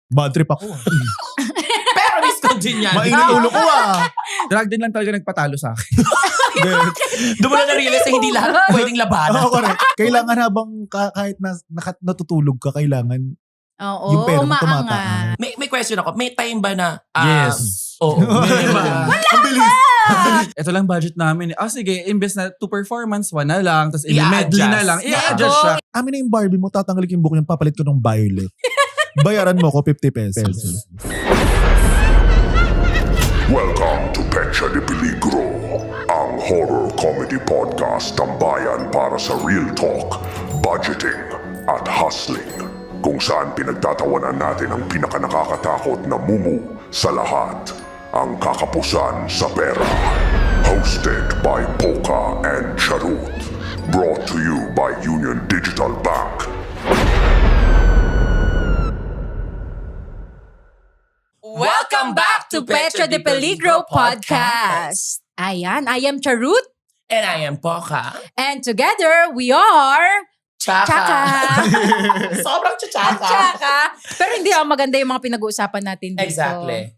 Bad trip ako. Pero miss ko din yan. Mainit ulo ko Drag din lang talaga nagpatalo sa akin. Doon mo na na-realize na hindi lahat pwedeng labanan. Oo, correct. Kailangan habang kahit natutulog ka, kailangan Oo, yung pera mo umaangat. tumataas. May question ako. May time ba na... Yes. Oo. Ang bilis. Ito lang budget namin. Sige, imbes na 2 performance, 1 na lang. Tapos I-adjust. medley na lang. I-adjust siya. Amin na yung Barbie mo, tatanggalin yung buhok niyan, papalit ko ng violet. Bayaran mo ko 50 pesos. Welcome to Pecha de Peligro, ang horror comedy podcast tambayan para sa real talk, budgeting at hustling. Kung saan pinagtatawanan natin ang pinakanakakatakot na mumu sa lahat, ang kakapusan sa pera. Hosted by Poca and Charut. Brought to you by Union Digital Bank. Welcome back to Petra de Peligro Podcast. Ayan, I am Charut. And I am Poca. And together, we are... Chaka. Sobrang chaka. Chaka. Pero hindi maganda yung mga pinag-uusapan natin dito.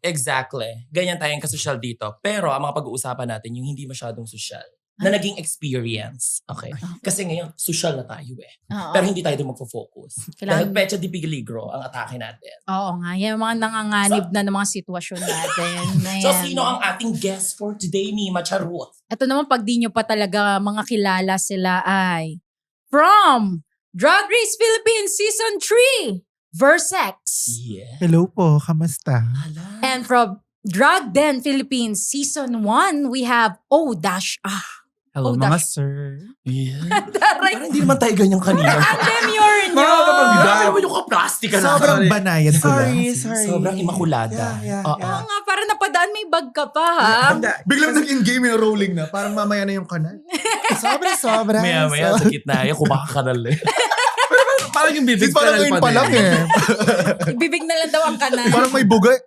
Exactly. Ganyan tayong kasosyal dito. Pero ang mga pag-uusapan natin, yung hindi masyadong sosyal. Na naging experience. Okay? Kasi ngayon, social na tayo Oo. Pero hindi tayo doon magfo-focus. Kailangan- Dahil Pecha de Peligro ang atake natin. Oo nga, yung mga nanganganib na ng mga sitwasyon natin. So, sino ang ating guest for today, Mima Charut? Ito naman, pag di nyo pa talaga mga kilala sila ay from Drag Race Philippines Season 3, Versex. Yeah. Hello po, kamusta? And from Drag Den Philippines Season 1, we have O-Ah. Hello, Oh, mga dash. sir. Yeah. Taray. Parang hindi naman tayo ganyan kanina. Andem yun nyo. Grabe naman yung ka-plastic na. Sobrang banayan ko lang. Sobrang imakulada. Oo. Oo nga, parang napadaan may bag ka pa ha. Biglang nag-in game yung rolling na. Parang mamaya na yung kanal. Sobra. Maya-maya sa gitna. Yung kumakanal eh. Parang yung bibig Parang ngayon pa lang Bibig na lang daw ang kanan. Parang may bugay.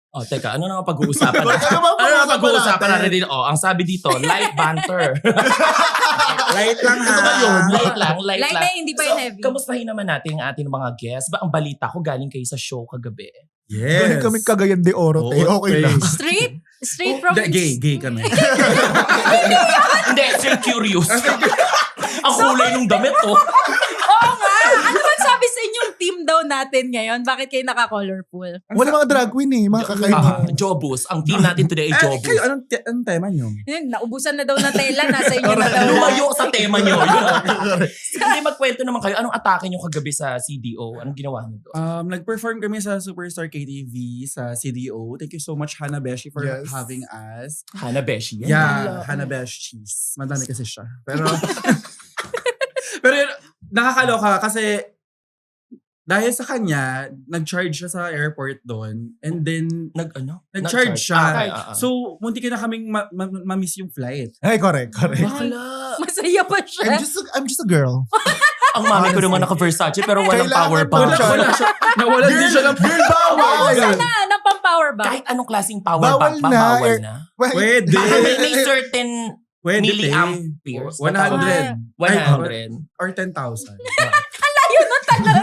Oh, teka, ano na ang pag-uusapan natin? Ano ba Ano na ang pag-uusapan natin? natin dito? Oh, ang sabi dito, light banter. Light lang ha. Ano ba yun? Light lang. Light na, hindi pa yun heavy. Kamustahin naman natin ang ating mga guests. Ba, ang balita ko galing kayo sa show kagabi. Galing Yes. kami Cagayan de Oro. Okay lang. Straight from... Gay kami. Hindi, still curious. Ang kulay ng damit, oh. Oo nga. Ano ba sabi sa inyong team daw natin ngayon? Bakit kayo naka-colorful? Wala mga drag queen mga kakaiba. Jobus. Ang team natin today ay Jobus. Kayo, anong tema nyo? Yun, naubusan na daw na tela. Nasa inyo na daw. Lumayo sa tema nyo. Yun. Hindi, magkwento naman kayo. Anong atake nyo kagabi sa CDO? Anong ginawa nyo doon? Nag-perform kami sa Superstar KTV sa CDO. Thank you so much, Hannah Beshi, for Yes. having us. Hannah Beshi. Yan. Yeah, Hannah Besh cheese. Madami kasi siya. Pero, pero yun, nakakaloka kasi dahil sa kanya, nag-charge siya sa airport doon. And then, nag-charge siya. Okay, So, munti ka na kaming ma-miss yung flight. Ay, correct. bakla. Masaya pa siya. I'm just a girl. Ang mami ko naman naka-Versace pero walang Kailangan power pa bank. siya. Nawala din siya ng Girl, bawal! Naubusan na ng pang-power ba? Kahit anong klaseng power Bawal bank ba, na. bawal na. Pwede. May certain Pwede, milliamperes. 100. 100. Or 10,000. Ayun na talaga.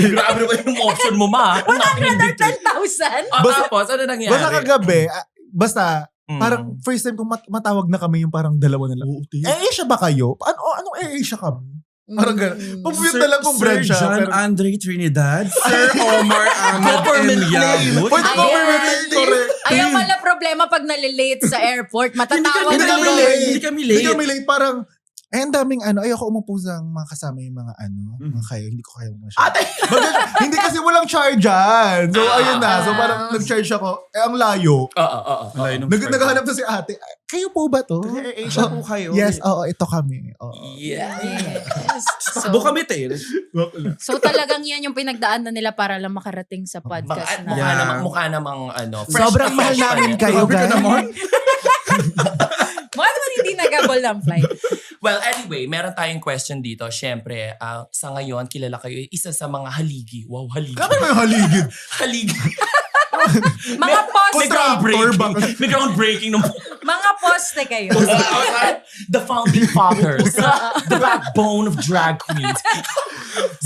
Grabe naman yung option mo, ma. 110,000? Tapos, ano nangyari? Basta kagabi, basta, Mm. parang first time kong matawag na kami yung parang dalawa na lang. Asia ba kayo? Anong Asia kami? Parang gano'n. Pumuyot na lang kung brand siya. Sir John pero- Andre Trinidad, Sir Omar Ahmed Government M. name. Yabut. Pwede Ayan. government name, correct. Ayaw pala problema pag nalilate sa airport. Matatawag Hindi na kami yun. late. Hindi kami Hindi late. kami late. Parang, ang daming ayoko umupo sa mga kasama yung mga mga kayo. Hindi ko kaya masyado. Hindi kasi walang chargean. So, ayun na. So, parang nag-charge ako. Ang layo. Oo. Malayo nung charge. Naghahanap na si ate. Kayo po ba to? Asia po kayo. Yes, oo. Ito kami. Oo. Yeah. Yes. Takbo kami tayo. So talagang yan yung pinagdaanan nila para lang makarating sa podcast na. Yeah. Mukha namang fresh Sobrang na mahal fresh pa namin rin. kayo, Grabe ka guys. naman. Mga naman hindi nagabol ng flight. Well, anyway, meron tayong question dito. Siyempre, sa ngayon, kilala kayo, isa sa mga haligi. Wow, haligi. Kami may haligid. Haligi. Mga May post groundbreaking. Contractor ba? May groundbreaking nung... mga Poste kayo. The founding fathers. The backbone of drag queens.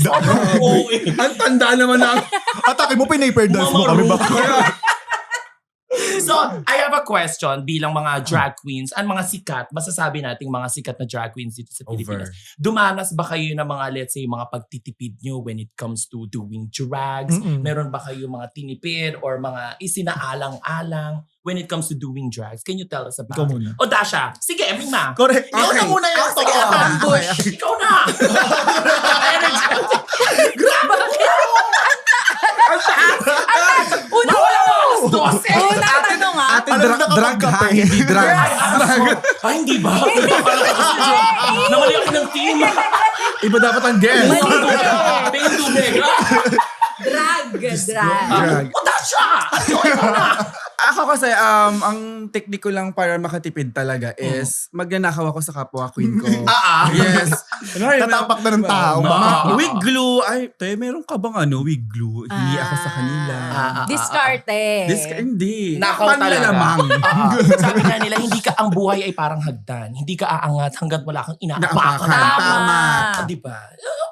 Oo eh. Ang tanda naman na. Atake mo, pinaper dance mo kami ba? So, I have a question bilang mga drag queens and mga sikat, masasabi nating mga sikat na drag queens dito sa Pilipinas. Dumanas ba kayo ng mga, let's say, mga pagtitipid nyo when it comes to doing drags? Meron ba kayo mga tinipid or mga isinaalang-alang when it comes to doing drags? Can you tell us about Ikaw it? muna. O Dasha, sige, Mima. Correct. Ikaw na muna yung sige, ambush. Ikaw na! Una, unang tanong ha. Ate, drag ha, hindi drag. Ay, hindi ba? Namali ako ng team. Iba dapat ang guest. Tingin tubig. Drag. Drag. O Dasha! Ako kasi, ang technique ko lang para makatipid talaga is magnanakaw ako sa kapwa queen ko. Yes. Tatapak na ng tao. Wig glue. Ay, tayo, meron ka bang wig glue? Hingi ako sa kanila. Diskarte. Hindi. Nakaw talaga. Panlalamang. Sabi nga nila, ang buhay ay parang hagdan. Hindi ka aangat hanggat wala kang inaapakan. Naapakan. Tama. Di ba?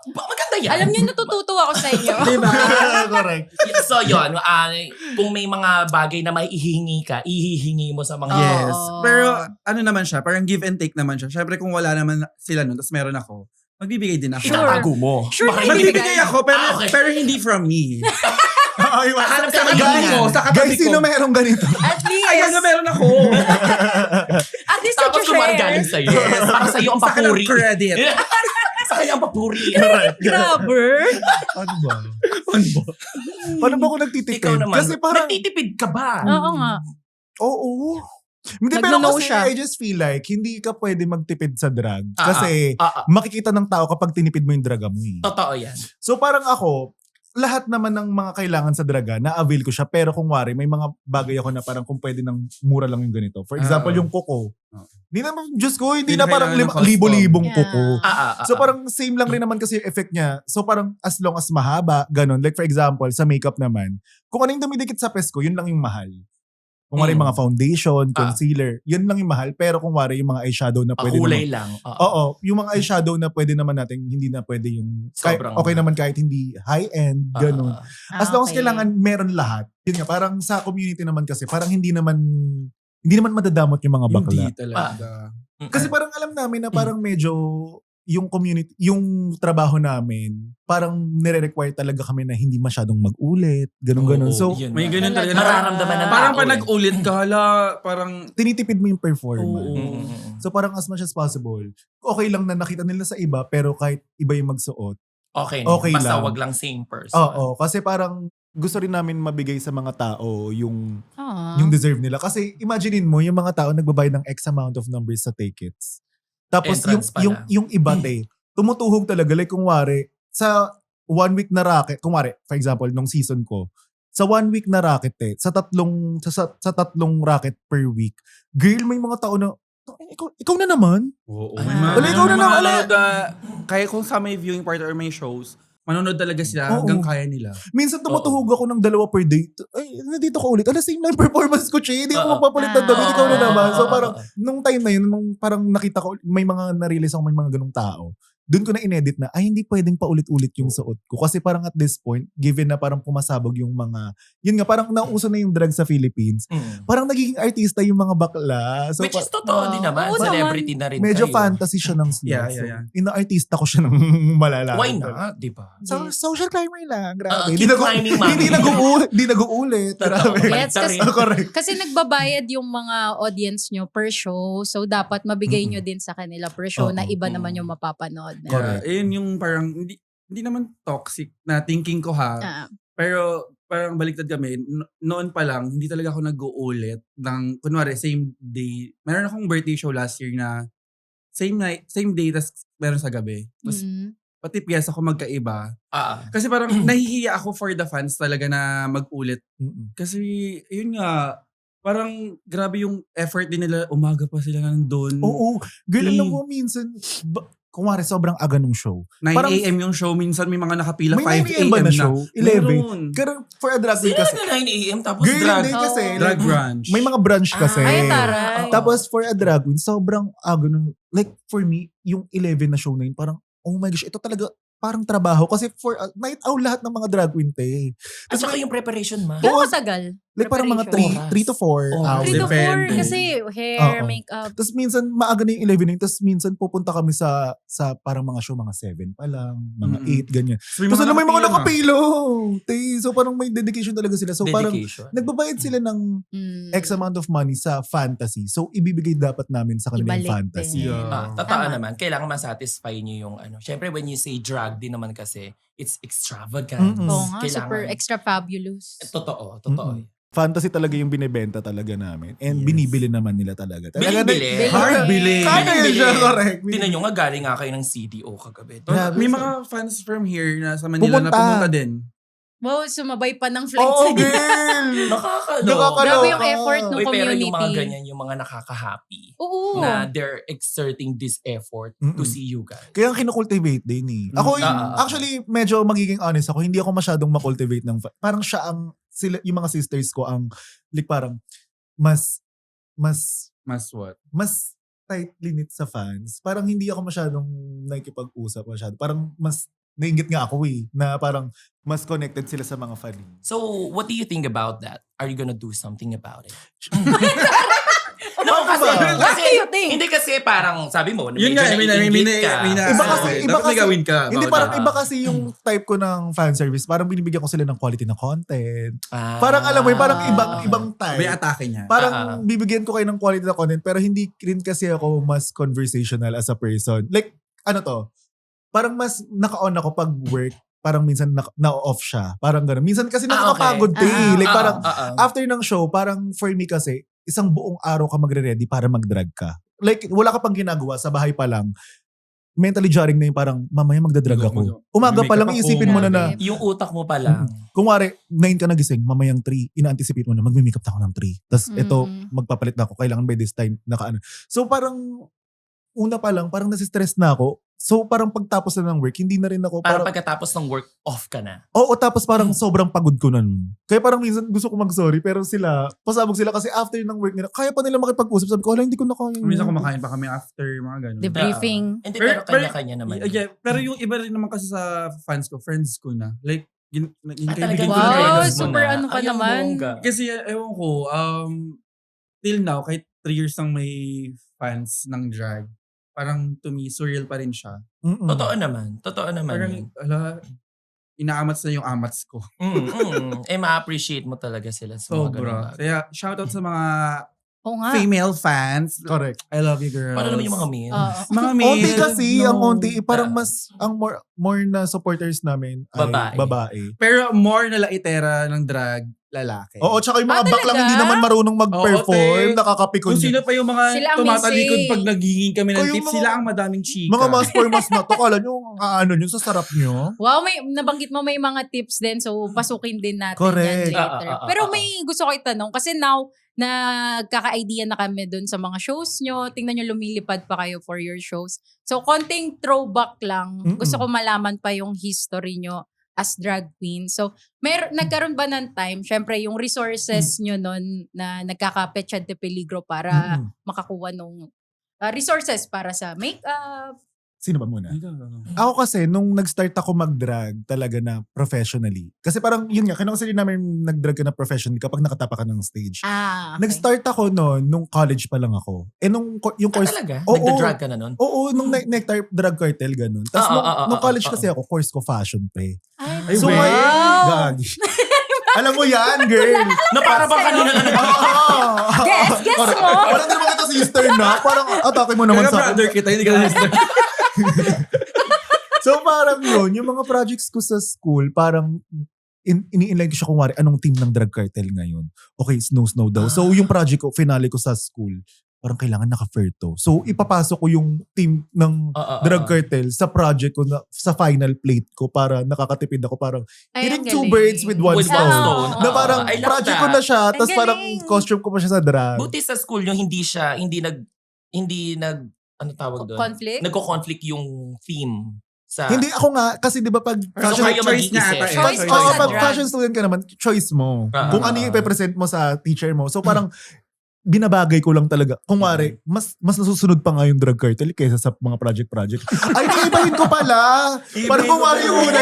Maganda yan. Alam niyo, natututo ako sa inyo. Diba? Correct. So yun, kung may mga bagay na may ihihingi ka, ihihingi mo sa mga Yes. Oo. Pero ano naman siya, parang give and take naman siya. Syempre kung wala naman sila nun, tapos meron ako, magbibigay din ako. Sure. Itatago mo. Sure Baka na hindi Magbibigay ako, pero, okay. pero hindi from me. Hanap ka ng Guys, ganyan. sa katabi Guys, sino ko. merong ganito? At least, Ayan na meron ako. at least Tapos lumargaling share. sa'yo. Para sa'yo ang Sa kanang papuri. credit. Sa kanya ang papuri. Grabe. Ano ba? Paano ba ako nagtitipid? Ikaw naman. Kasi parang, Nagtitipid ka ba? Oo nga. oo. Hindi, pero Nagno-no kasi siya. I just feel like hindi ka pwede magtipid sa drag. Kasi Ah, makikita ng tao kapag tinipid mo yung draga mo eh. Totoo yan. So parang ako, lahat naman ng mga kailangan sa draga, na-avail ko siya. Pero kung wari, may mga bagay ako na parang kung pwede ng mura lang yung ganito. For example, yung kuko. Hindi naman, Diyos ko, hindi Hindi na na parang kailangan ng custom. libo-libong Yeah. kuko. So Ah. parang same lang rin naman kasi yung effect niya. So parang as long as mahaba, ganun. Like for example, sa makeup naman, kung ano yung dumidikit sa pes ko, yun lang yung mahal. Kung wari mga foundation, concealer, yun lang yung mahal. Pero kung wari yung mga eyeshadow na pwede Kulay naman. lang. Oo, yung mga eyeshadow na pwede naman natin, hindi na pwede yung, Sobrang okay naman kahit hindi high-end, ganun. As long as Okay. kailangan meron lahat. Yun nga, parang sa community naman kasi, parang hindi naman madadamot yung mga bakla. Hindi talaga. Kasi parang alam namin na parang medyo yung community, yung trabaho namin, parang nire-require talaga kami na hindi masyadong mag-ulit, ganun-ganun. So, May ganun talaga. Nararamdaman na Parang tao pa eh. nag-ulit ka, hala, parang, tinitipid mo yung performance. Oo. So parang as much as possible, okay lang na nakita nila sa iba, pero kahit iba yung magsuot. Okay, Okay basta lang. wag lang same person. Oo, kasi parang gusto rin namin mabigay sa mga tao yung Aww. yung deserve nila. Kasi imaginein mo, yung mga tao nagbabayad ng X amount of numbers sa tickets. Tapos Entrance pala. yung iba tumutuhog talaga. Like kung wari, sa 1 week na racket, kung wari, for example, nung season ko, sa 1 week na racket sa tatlong racket per week, girl, may mga tao na, ikaw na naman? oo. Ah. Wala, ikaw na lang, wala. Kaya kung sa may viewing party or may shows, manonood talaga sila Oo. hanggang kaya nila. Minsan tumutuhog ako ng 2 per date. Ay, nandito ka ulit. Same lang performance ko, Che. Hindi ako Oo. magpapalit ng damit. Ikaw na naman. So parang, Oo. nung time na yun, nung parang nakita ko, may mga na-realize ako may mga ganung tao. Doon ko na inedit na, ay hindi pwedeng paulit-ulit yung suot ko. Kasi parang at this point, given na parang pumasabog yung mga, yun nga, parang nauso na yung drag sa Philippines. Parang nagiging artista yung mga bakla. So, Which is totoo din naman. Oo Celebrity na rin medyo kayo. fantasy siya ng snow. Yeah. So, ina-artista ko siya ng malala. Why not? Di ba? So, social climber lang. Grabe. Keep climbing, mami. Hindi nag-uulit. Totoo. Grabe. Gets kasi, Correct. kasi nagbabayad yung mga audience nyo per show. So, dapat mabigay nyo din sa kanila per show na iba naman yung mapapanood. Correct. Ayun yung parang, hindi naman toxic na thinking ko ha. Ah, Pero parang baliktad kami. Noon pa lang, hindi talaga ako nag-uulit ng, kunwari, same day. Meron akong birthday show last year na same night, same day, tas meron sa gabi. Tapos pati piyesa ko magkaiba. Kasi parang nahihiya ako for the fans talaga na mag-ulit. Kasi yun nga, parang grabe yung effort din nila. Umaga pa sila nandun. Oo. Girl, Eh. alam mo minsan, kumari sobrang aga nung show. 9 Parang- a.m. yung show. Minsan may mga nakapila. May 5 9 a.m. ba na na. show? 11. Meron. Pero for a drag queen Sila kasi, na 9 a.m. tapos girl, drag. hindi kasi. Oo. Drag like, brunch. may mga brunch kasi. Ay, taray. Tapos for a drag queen, sobrang aga nung, like for me, yung 11 na show na yun, parang, oh my gosh, ito talaga parang trabaho. Kasi for a night out lahat ng mga drag queen, te. At saka yung preparation, ma. Gano'ng katagal? Like parang mga Preparation. 3 to 4 Oh, hours. 3 to 4 Depende. kasi hair, Oo. makeup. Tapos minsan, maaga na yung 11 na yun. Tapos minsan pupunta kami sa parang mga show, mga 7 pa lang, mga 8, ganyan. So, Tapos alam mo, may mga nakapila nakapilo. Te, so parang may dedication talaga sila. So parang Dedication. nagbabayad sila ng X amount of money sa fantasy. So ibibigay dapat namin sa kanila yung Ibalik fantasy. din. Yeah. Totoo Tama. naman. Kailangan ma-satisfy nyo yung ano. Siyempre, when you say drag din naman kasi, it's extravagant. Mm-mm. Oo nga, Kailangan- super extra fabulous. Totoo. Mm-mm. Fantasy talaga yung binibenta talaga namin. And Yes. binibili naman nila talaga. Talaga Bili-bili. Hard bili. Kaya Bili-bili. siya, correct. Tinan nyo nga, galing nga kayo ng CDO kagabi. Grabe. May mga fans from here na sa Manila na Pumunta. pumunta din. Wow, sumabay pa ng flight Oo, sa girl! Nakakalo. Grabe yung effort ng Uy, pero community. yung mga ganyan, yung mga nakaka-happy Oo. na they're exerting this effort to Mm-mm. see you guys. Kaya ang kinocultivate din eh. Ako, Ah. actually, medyo magiging honest ako. Hindi ako masyadong makultivate ng parang siya ang, sila, yung mga sisters ko ang, like parang, mas Mas what? tightly knit sa fans. Parang hindi ako masyadong nakikipag-usap masyado. Parang mas nainggit nga ako eh, na parang mas connected sila sa mga fan. So, what do you think about that? Are you gonna do something about it? No, kasi, What do you think? hindi kasi parang, sabi mo, Yun nga, may naiinggit ka. Iba kasi- iba dapat may kasi- gawin ka. Hindi, Bawal parang ka. iba kasi yung type ko ng fan service. Parang binibigyan ko sila ng quality na content. Ah. Parang alam mo yun, parang ibang type. May atake niya. Parang bibigyan ko kayo ng quality na content pero hindi rin kasi ako mas conversational as a person. Like, ano to? Parang mas naka-on ako pag work. Parang minsan na-off siya. Parang gano'n. Minsan kasi nakakapagod okay. eh. Like parang Ah. after ng show, parang for me kasi, isang buong araw ka magre-ready para mag-drag ka. Like, wala ka pang ginagawa sa bahay pa lang. Mentally jarring na yung parang, mamaya magdadrag ako. Umaga pa lang, May makeup isipin mo na na, yung utak mo pa lang. kung wari, 9 ka nagising, mamayang 3, ina-anticipate mo na, magme-makeup na ako ng 3. Tapos ito, magpapalit na ako, kailangan by this time, nakaano. So parang, una pa lang, parang nasistress na ako. So parang pagtapos na ng work, hindi na rin ako, Parang parang, pagkatapos ng work, off ka na. oo, tapos parang sobrang pagod ko na nun. Kaya parang minsan gusto ko mag-sorry, pero sila, pasabog sila kasi after ng work nila, kaya pa nila makipag-usap. Sabi ko, wala, hindi ko na kaya. Minsan kumakain pa kami after mga ganun. Debriefing. Hindi, Pero- pero kanya-kanya naman. Yeah, pero yung iba rin naman kasi sa fans ko, friends ko na. Like, yung kaibigan ko talagang na Wow, friends mo super na. ano ka Ay, ang naman. bongga. Kasi ewan ko, till now, kahit 3 years nang may fans ng drag, parang to me, surreal pa rin siya. Mm-mm. Totoo naman. Totoo naman Parang, yun. inaamats na yung amats ko. Ma-appreciate mo talaga sila sa mga ganun Sobra. bagay. Kaya, shoutout sa mga Oo nga. female fans. Correct. I love you, girls. Paano naman yung mga men? Oo. Mga male. Onti kasi, ang no. onti, parang mas, ang more na supporters namin ay Babae. babae. Pero more na laitera ng drag, lalaki. Oo, tsaka yung mga Ah, baklang talaga? hindi naman marunong mag-perform, Oo, te. nakakapikon Kung yun. sino pa yung mga Sila ang tumatalikod missing. pag nagiging kami ng Kung yung tips, mga- sila ang madaming chika. Mga mas for mas na to, kala nyo, ano yun, sa sarap nyo. Wow, may nabanggit mo may mga tips din, so pasukin din natin Correct. yan later. Pero may gusto ko itanong kasi now nagkaka-idea na kami dun sa mga shows nyo. Tingnan nyo lumilipad pa kayo for your shows. So konting throwback lang. Mm-mm. Gusto ko malaman pa yung history nyo as drag queen. So nagkaroon ba ng time, syempre yung resources nyo nun na nagkaka-Petsa de Peligro para Mm-mm. makakuha nung resources para sa makeup. Sino ba muna? Ako kasi, nung nag-start ako mag-drag talaga na professionally, kasi parang yun nga, kinonsider namin nag-drag ka na professionally kapag nakatapa ka ng stage. Okay. Nag-start ako noon, nung college pa lang ako. Yung course, Talaga? Oo. Nagda-drag ka na nun? oo, nung Nectar Drag Cartel, ganun. Tapos nung college kasi oo. ako, course ko fashion pre. Ay, So, wait. gagi. Alam mo yan, girl. Na para ba kanina na Guess mo? Parang di naman kita sister na. Parang atake mo naman Kaya sa brother kita, hindi ka na So parang yun, yung mga projects ko sa school, parang ini-inline ko siya kung wari, anong team ng Drag Cartel ngayon. Okay, Snow daw. So yung project ko, finale ko sa school, parang kailangan naka-fair to. So ipapasok ko yung team ng Drag Cartel sa project ko, sa final plate ko para nakakatipid ako. Parang Ay, hitting ang 2 galing. birds with one With stone. one stone. Na parang I love project that. ko na siya, tapos Ang parang galing. costume ko pa siya sa drag. Buti sa school nyo, hindi ano tawag doon? Conflict? Nagko-conflict yung theme sa... Hindi ako nga, kasi di ba pag So, fashion, kayo choice niya mag-iisip. ata eh. Choice pag, mo oo, sa pag drag. fashion student ka naman, choice mo. Ah, Kung ano yung ipepresent mo sa teacher mo. So parang, binabagay ko lang talaga. Kung wari, mas nasusunod pa nga yung drag cartel kaysa sa mga project. Ay, iibahin ko pala. Parang kung wari yung una,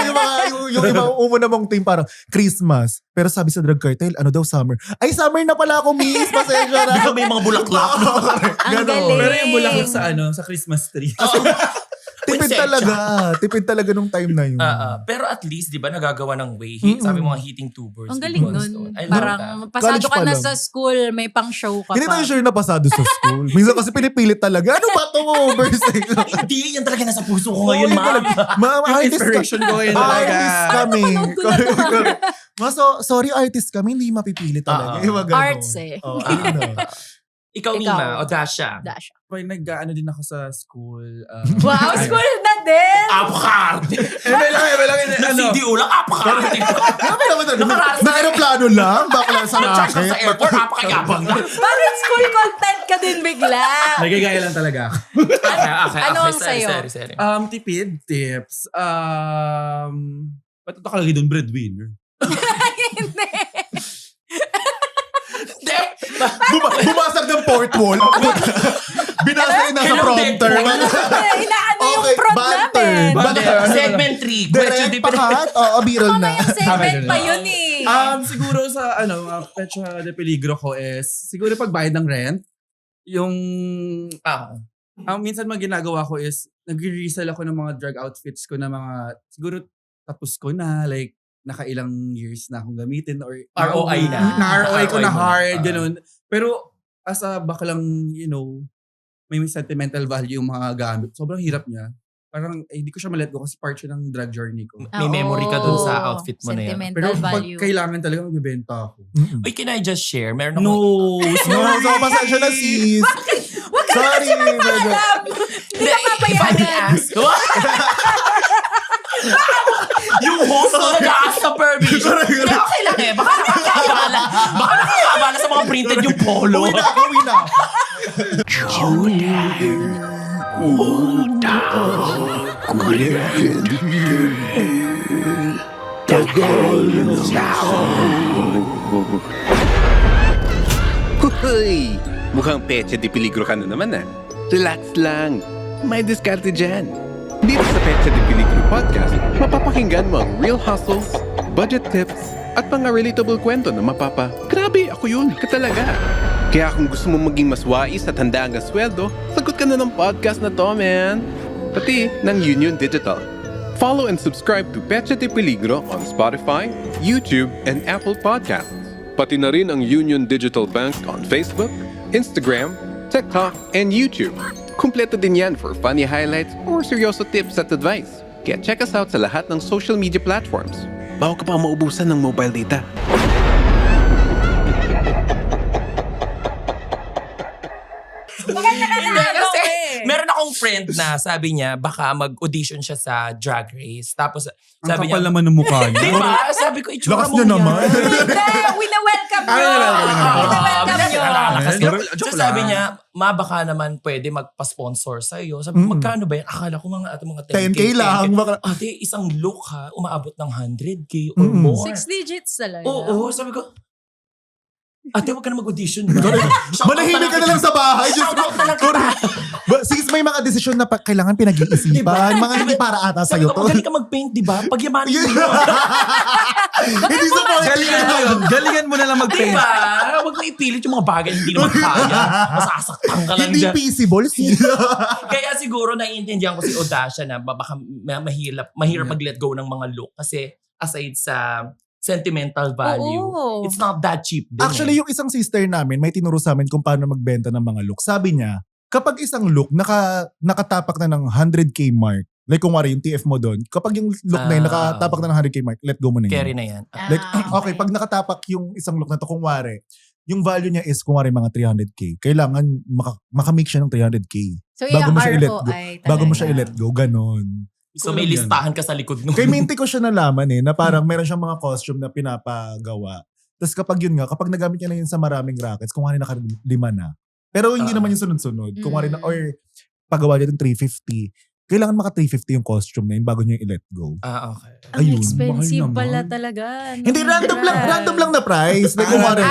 yung iba umuna mong team, parang Christmas. Pero sabi sa drag cartel, ano daw, summer. Ay, summer na pala ako, miss. Pasensya na. Di ba may mga bulaklak? Ang Ganon. galing. Pero yung bulaklak sa Christmas tree. Tipid talaga nung time na yun. Pero at least, di ba, nagagawa ng way. Mm-mm. Sabi mga heating tubers. Ang galing because- nun. I love that. Parang pasado College ka pa na lang. sa school, may pang show ka Hindi pa. tayo sure na pasado sa school. Minsan kasi pinipilit talaga. Ano ba ito mo? Hindi, yan talaga nasa puso ko ngayon, ma'am. Artist Inspiration ko yun talaga. Artist kami. Napanood ko na Sorry, artist kami. Hindi mapipili talaga. Iba ganun. Arts eh. Oh, ano. Ikaw, Ikaw. Mima, o Dasha. Dasha. Pag nag-ano din ako sa school. Wow, school na din! Apakarte. May lang, Na CDO lang, apakarte. Ano naman Nakararas na aeroplano lang? Bakla sa Charge ka sa racket? airport, apakayabang lang. Bakit school content ka din bigla? Nagagaya lang talaga ako. Okay. Ano ang sayo? Sorry. Tipid tips. Ba't ito kalagay doon breadwinner? Hindi. Bumasag ng port wall. Binasa na sa Hello, prompter. Inaano yung Okay, prod banter. namin. Banter. Segment 3. Question Direct pakat. Oo, biral na. Mamaya segment Tama pa yun. yun eh. Siguro sa Pecha de Peligro ko is, siguro pagbayad ng rent, yung, ang minsan mga ginagawa ko is, nag-resell ako ng mga drag outfits ko na mga, siguro tapos ko na, like, nakailang years na akong gamitin or ROI na. Na-ROI ko na ROI mo na. hard, ganun. Pero, as a baklang, may sentimental value yung mga gamit. Sobrang hirap niya. Parang, hindi ko siya ma-let go kasi part siya ng drag journey ko. May memory ka dun sa outfit mo na yan. Sentimental Pero pag value. kailangan talaga magbibenta ako. Uy, can I just share? Meron ako. No! No, so pasensya na sis. Sorry. medyo- Hindi ka If I may papayagan. ask. Yung host na nag-a-ask sa permission. Hindi, okay lang eh. Baka nakakabala sa mga printed yung polo. Uwi na. Hoy! Mukhang Pecha de Peligro ka na naman ah. Relax lang. May diskarte dyan. Dito sa Pecha de Peligro podcast, mapapakinggan mo ang real hustles, budget tips, at mga relatable kwento na grabe, ako yun, katalaga. Kaya kung gusto mo maging mas wais at handa ang sweldo, sagot ka na ng podcast na to, man. Pati ng Union Digital. Follow and subscribe to Pecha de Peligro on Spotify, YouTube, and Apple Podcasts. Pati na rin ang Union Digital Bank on Facebook, Instagram, TikTok, and YouTube. Kumpleto din yan for funny highlights or seryoso tips at advice. Kaya check us out sa lahat ng social media platforms. Bago ka pa maubusan ng mobile data. Hindi, kasi meron akong friend na sabi niya baka mag-audition siya sa Drag Race. Tapos Ang sabi kapal niya, naman ng mukha niya. diba? Sabi ko, itsura Lakas mo niya yan. naman. Hindi, wina-welcome nyo. Wina-welcome nyo. Nakalakas ka. Joke So lang. sabi niya, baka naman pwede magpa-sponsor sa'yo. Sabi ko, magkano ba yan? Akala ko mga 10K. 10K lang. Baka- Ate, isang look ha, umaabot ng 100K or Mm-mm. more. 6 digits talaga. Oo, sabi ko, ate, wag ka na mag-audition. Manahimik ka na lang sa bahay. Diyos ko. Sis, may mga desisyon na kailangan pinag-iisipan. Diba? Mga hindi para ata Sabi sa'yo ko, to. magaling ka mag-paint, di ba? Pagyamanin mo yun. Hindi sa mga Galingan mo yun. Galingan mo na lang Di mag-paint. ba? Huwag mo ipilit yung mga bagay na hindi naman kaya. Masasaktan ka lang Hindi dyan. feasible. sis. Kaya siguro naiintindihan ko si Odasha na baka mahirap mag-let go ng mga look. Kasi aside sa sentimental value, Oo. it's not that cheap din. Actually, yung isang sister namin, may tinuro sa amin kung paano magbenta ng mga look. Sabi niya, kapag isang look nakatapak na ng 100K mark, like kung wari yung TF mo doon, kapag yung look na yun nakatapak na ng 100K mark, let go mo na yun. carry na yan. Like, okay, pag nakatapak yung isang look na to, kung wari, yung value niya is kung wari mga 300K, kailangan makamake siya ng 300K. So, Bago mo siya i-let go. ROI Bago mo talaga. siya i-let go, ganon. So may listahan ka sa likod nung. Kay Minty ko siya nalaman na parang meron siyang mga costume na pinapagawa. Tapos kapag kapag nagamit niya na yun sa maraming rackets, kung ano nakalima na. Pero hindi naman yung sunod-sunod. Kung ano na, or pagawa niya ng 350, kailangan maka 350 yung costume na yun bago niya i-let go. Okay. Ang Ayun, expensive mahal pala naman. talaga. Hindi, random lang na price. Like, kung wari,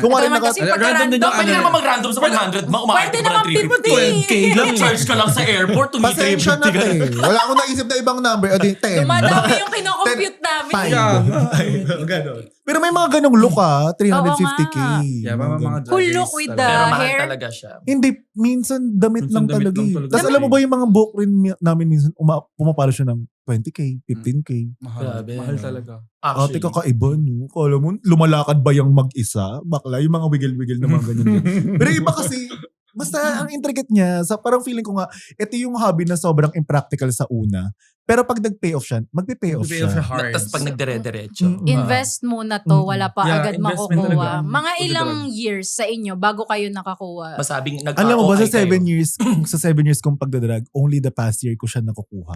kung wari naka, kasi random din yung Pwede naman mag-random sa 100, umaakit Pwede ka pa naman ng 350. 50. Lang charge ka lang sa airport, pasensya na tumi-350 ka. Wala akong naisip na ibang number. O di, 10. Dumadami yung kinocompute namin. Five. Yeah. Ganon. Pero may mga ganong look 350k. Yeah, mga Ganun. drag Who look race with talaga. Pero the mahal hair? talaga siya. Hindi, minsan damit Minsan lang damit talaga. lang Eh. talaga. Tapos alam mo ba yung mga book rin namin minsan, pumapalo siya ng 20k, 15k. Mahal. Grabe, Mahal no? talaga. Ate, kakaiba, no? Kala mo, lumalakad ba yung mag-isa? Bakla, yung mga wiggle-wiggle na mga ganyan. Pero iba kasi, basta ang intricate niya, parang feeling ko nga, ito yung hobby na sobrang impractical sa una. Pero pag nag-pay off siya, magpe-pay off Pay off siya siya. hard. Tapos pag nagdire-diretso. Invest muna to, wala pa Yeah, agad investment makukuha. talaga. Mga Pag ilang drug. years sa inyo bago kayo nakakuha. Masabing Alam mo ba, sa nag-ROI 7 kayo. years, sa 7 years kong pagdadrag, only the past year ko siya nakukuha.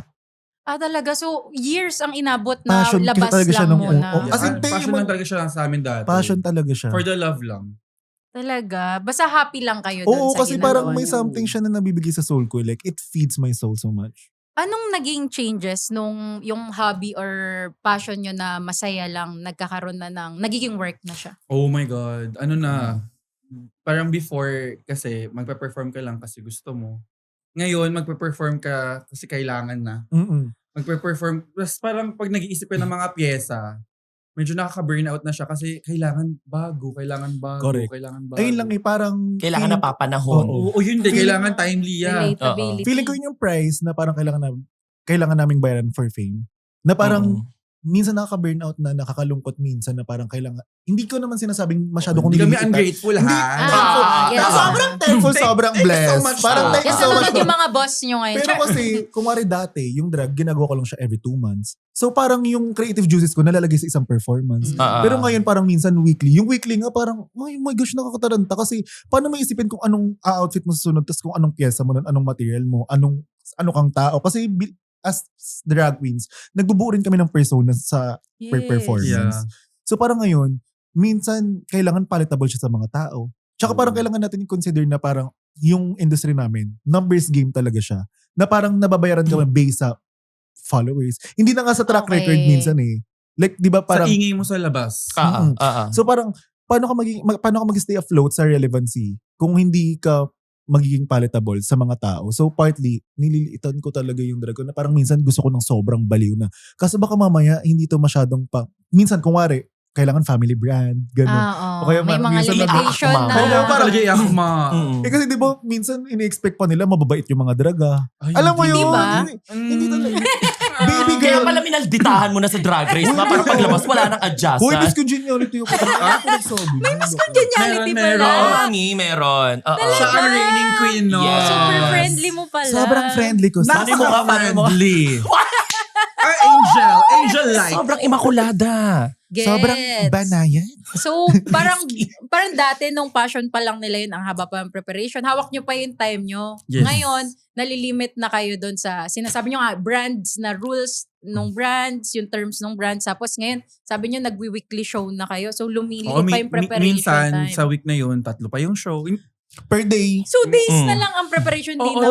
Talaga? So, years ang inabot na Passion labas talaga siya lang nung- muna. oh, as in, passion lang talaga siya sa amin dati. Passion talaga siya. For the love lang. Talaga? Basta happy lang kayo doon Oo, sa kasi ginagawa parang may niyo. something siya na nabibigay sa soul ko. Like, it feeds my soul so much. Anong naging changes nung yung hobby or passion nyo na masaya lang, nagkakaroon na ng, nagiging work na siya? Oh my God. Ano na. Parang before, kasi magpa-perform ka lang kasi gusto mo. Ngayon, magpa-perform ka kasi kailangan na. Mm-mm. Magpa-perform. Tapos parang pag nag-iisip ka ng mga pyesa, medyo nakaka-burnout na siya kasi kailangan bago. Correct. Kailangan bago. Ayun lang parang... Kailangan na papanahon. Oo. Oo, yun din. Kailangan timely yan. Relatability. Feeling ko yun yung price na parang kailangan naming bayaran for fame. Na parang minsan nakaka-burnout na, nakakalungkot minsan na parang kailangan... Hindi ko naman sinasabing masyado kong Hindi kami nililitan. ungrateful, ha? Thankful. yes. Sobrang thankful, sobrang Thank you so blessed. much, Parang though. thank you Yes, so much. nanonood yung mga boss nyo ngayon. Pero kasi, kung wari dati, yung drag, ginagawa ko lang siya every 2 months. So parang yung creative juices ko nalalagay sa isang performance. Pero ngayon parang minsan weekly. Yung weekly nga parang, oh my gosh, nakakataranta. Kasi paano mo isipin kung anong outfit mo sa sunod, tapos kung anong pyesa mo nun, anong material mo, ano kang tao. Kasi as drag queens, nagbubuo rin kami ng persona sa per performance. Yeah. So parang ngayon, minsan kailangan palatable siya sa mga tao. Tsaka parang kailangan natin i-consider na parang yung industry namin, numbers game talaga siya. Na parang nababayaran kami based sa followers. Hindi na nga sa track Okay. record minsan eh. Like, di ba parang... Sa ingay mo sa labas. So parang, paano ka mag-stay afloat sa relevancy kung hindi ka magiging palatable sa mga tao. So partly, nililiitan ko talaga yung drag ko na parang minsan gusto ko ng sobrang baliw na. Kasi baka mamaya, hindi to masyadong minsan kung wari, kailangan family brand, gano'n. O kaya may mga minsan limitation nag- na. Oo, Kailangan parang- talaga iakma. Eh kasi di ba, minsan ini-expect pa nila mababait yung mga draga. Ay, Alam mo hindi. yun? ba? Hindi talaga. Baby Kaya girl. pala minalditahan mo na sa drag race na para paglabas wala nang adjust. Boy, Miss Congeniality yung May Miss Congeniality Meron, pala. meron. Meron. Oo. Siya ang reigning queen, no? Yes. Super friendly mo pala. Sobrang friendly ko. Paano mo ka? Paano mo? Friendly. Angel-like. Sobrang imakulada. Gets. Sobrang banayan. So, parang dati nung passion pa lang nila yun, ang haba pa ng preparation, hawak nyo pa yung time nyo. Yes. Ngayon, nalilimit na kayo doon sa, sinasabi nyo nga, brands na rules nung brands, yung terms nung brands. Tapos ngayon, sabi nyo, nagwi-weekly show na kayo. So, lumiliit Oo, pa yung preparation minsan, time. sa week na yun, 3 pa yung show. Per day. So, days na lang ang preparation din na.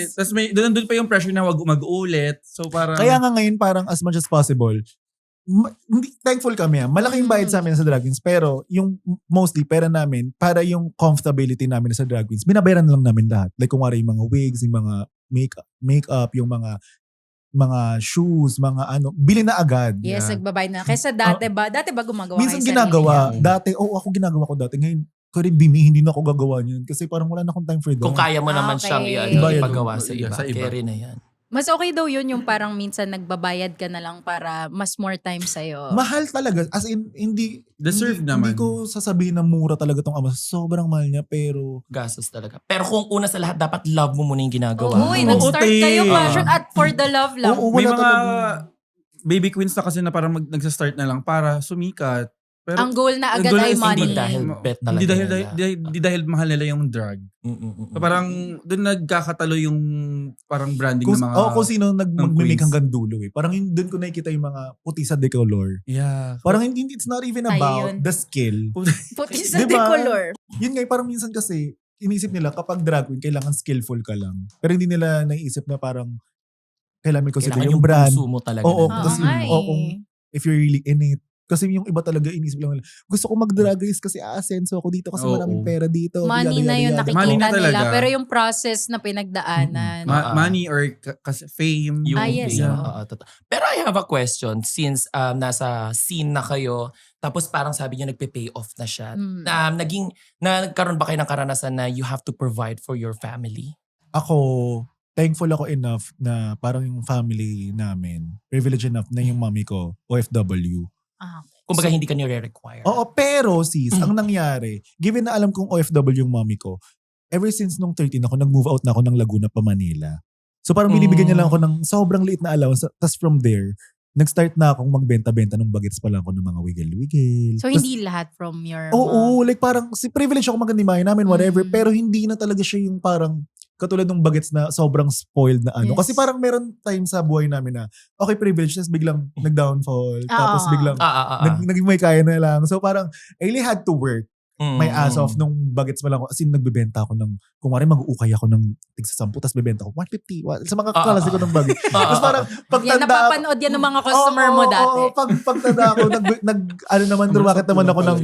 Tapos doon pa yung pressure na wag mag-uulit. So parang... Kaya nga ngayon parang as much as possible, thankful kami. Malaking bayad sa amin sa drag queens, pero yung mostly pera namin, para yung comfortability namin sa drag queens, binabayaran lang namin lahat. Like kung wari yung mga wigs, yung mga makeup, yung mga shoes, mga bili na agad. Yes, Yeah. nagbabayad na. Kaysa dati ba gumagawa Minsan kayo ginagawa. sarili? Dati, ako ginagawa ko dati. Ngayon, Bimi, hindi na ako gagawa niyan. Kasi parang wala na akong time for that. Kung kaya mo naman Okay. siyang Ibayad ipagawa mo. sa iba. Sa iba. Carry na yan. Mas okay daw yun yung parang minsan nagbabayad ka na lang para mas more time sa'yo. Mahal talaga. As in, hindi... Deserve hindi, naman. Hindi ko sasabihin na mura talaga tong ama. Sobrang mahal niya, pero... Gastos talaga. Pero kung una sa lahat, dapat love mo muna yung ginagawa. Oo, mo. nag-start te. kayo passion at for the love lang. Oo, May wala mga talaga. baby queens na kasi na parang nagsa-start na lang para sumikat. Pero Ang goal na agad ang goal ay is money. Hindi dahil bet talaga hindi dahil mahal nila yung drug. So parang doon nagkakatalo yung parang branding ng mga... Kung sino mag-make queens. hanggang dulo eh. Parang doon ko nakikita yung mga puti sa decolor. Yeah. Parang hindi, it's not even Tayo about yun. the skill. Puti sa Diba? decolor. Yun nga, parang minsan kasi, iniisip nila kapag drag queen, kailangan skillful ka lang. Pero hindi nila naiisip na parang kailangan may consider Kailangan yung brand. puso mo talaga. Oo, na- kasi- kung if you're really in it. Kasi yung iba talaga inisip lang nila, gusto ko mag-drag race kasi aasenso ako dito kasi Oo. maraming pera dito. Money na yun nakikita Money na nila. talaga. Pero yung process na pinagdaanan. Money or kasi fame. Yung yes, fame. oo. Oo, totoo. Pero I have a question since nasa scene na kayo tapos parang sabi niyo nagpe-pay off na siya. Nagkaroon ba kayo ng karanasan na you have to provide for your family? Ako, thankful ako enough na parang yung family namin, privileged enough na yung mommy ko, OFW. Kumbaga hindi ka nire-require. Oo, pero sis, ang nangyari, given na alam kong OFW yung mommy ko, ever since nung 13 ako, nag-move out na ako ng Laguna pa Manila. So parang binibigyan niya lang ako ng sobrang liit na allowance. Tapos from there, nag-start na akong magbenta-benta ng bagets pa lang ako ng mga wiggle-wiggle. So, Tas- hindi lahat from your Oo, like parang si privilege ako magkandimahin namin, whatever. Mm. Pero hindi na talaga siya yung parang katulad ng bagets na sobrang spoiled na ano. Yes. Kasi parang meron time sa buhay namin na okay, privilege, tapos biglang nag-downfall. Tapos biglang naging may kaya na lang. So parang I really had to work my ass off nung bagets pa lang ako. As in, nagbebenta ako ng, kung wari mag-uukay ako ng tigsa 10, tapos bebenta ko 150. Sa mga klase ko ng bagets. Tapos parang Yan, pagtanda napapanood yan ng mga customer mo dati. Oo, pagtanda ako, ano naman, rumakit naman ako ng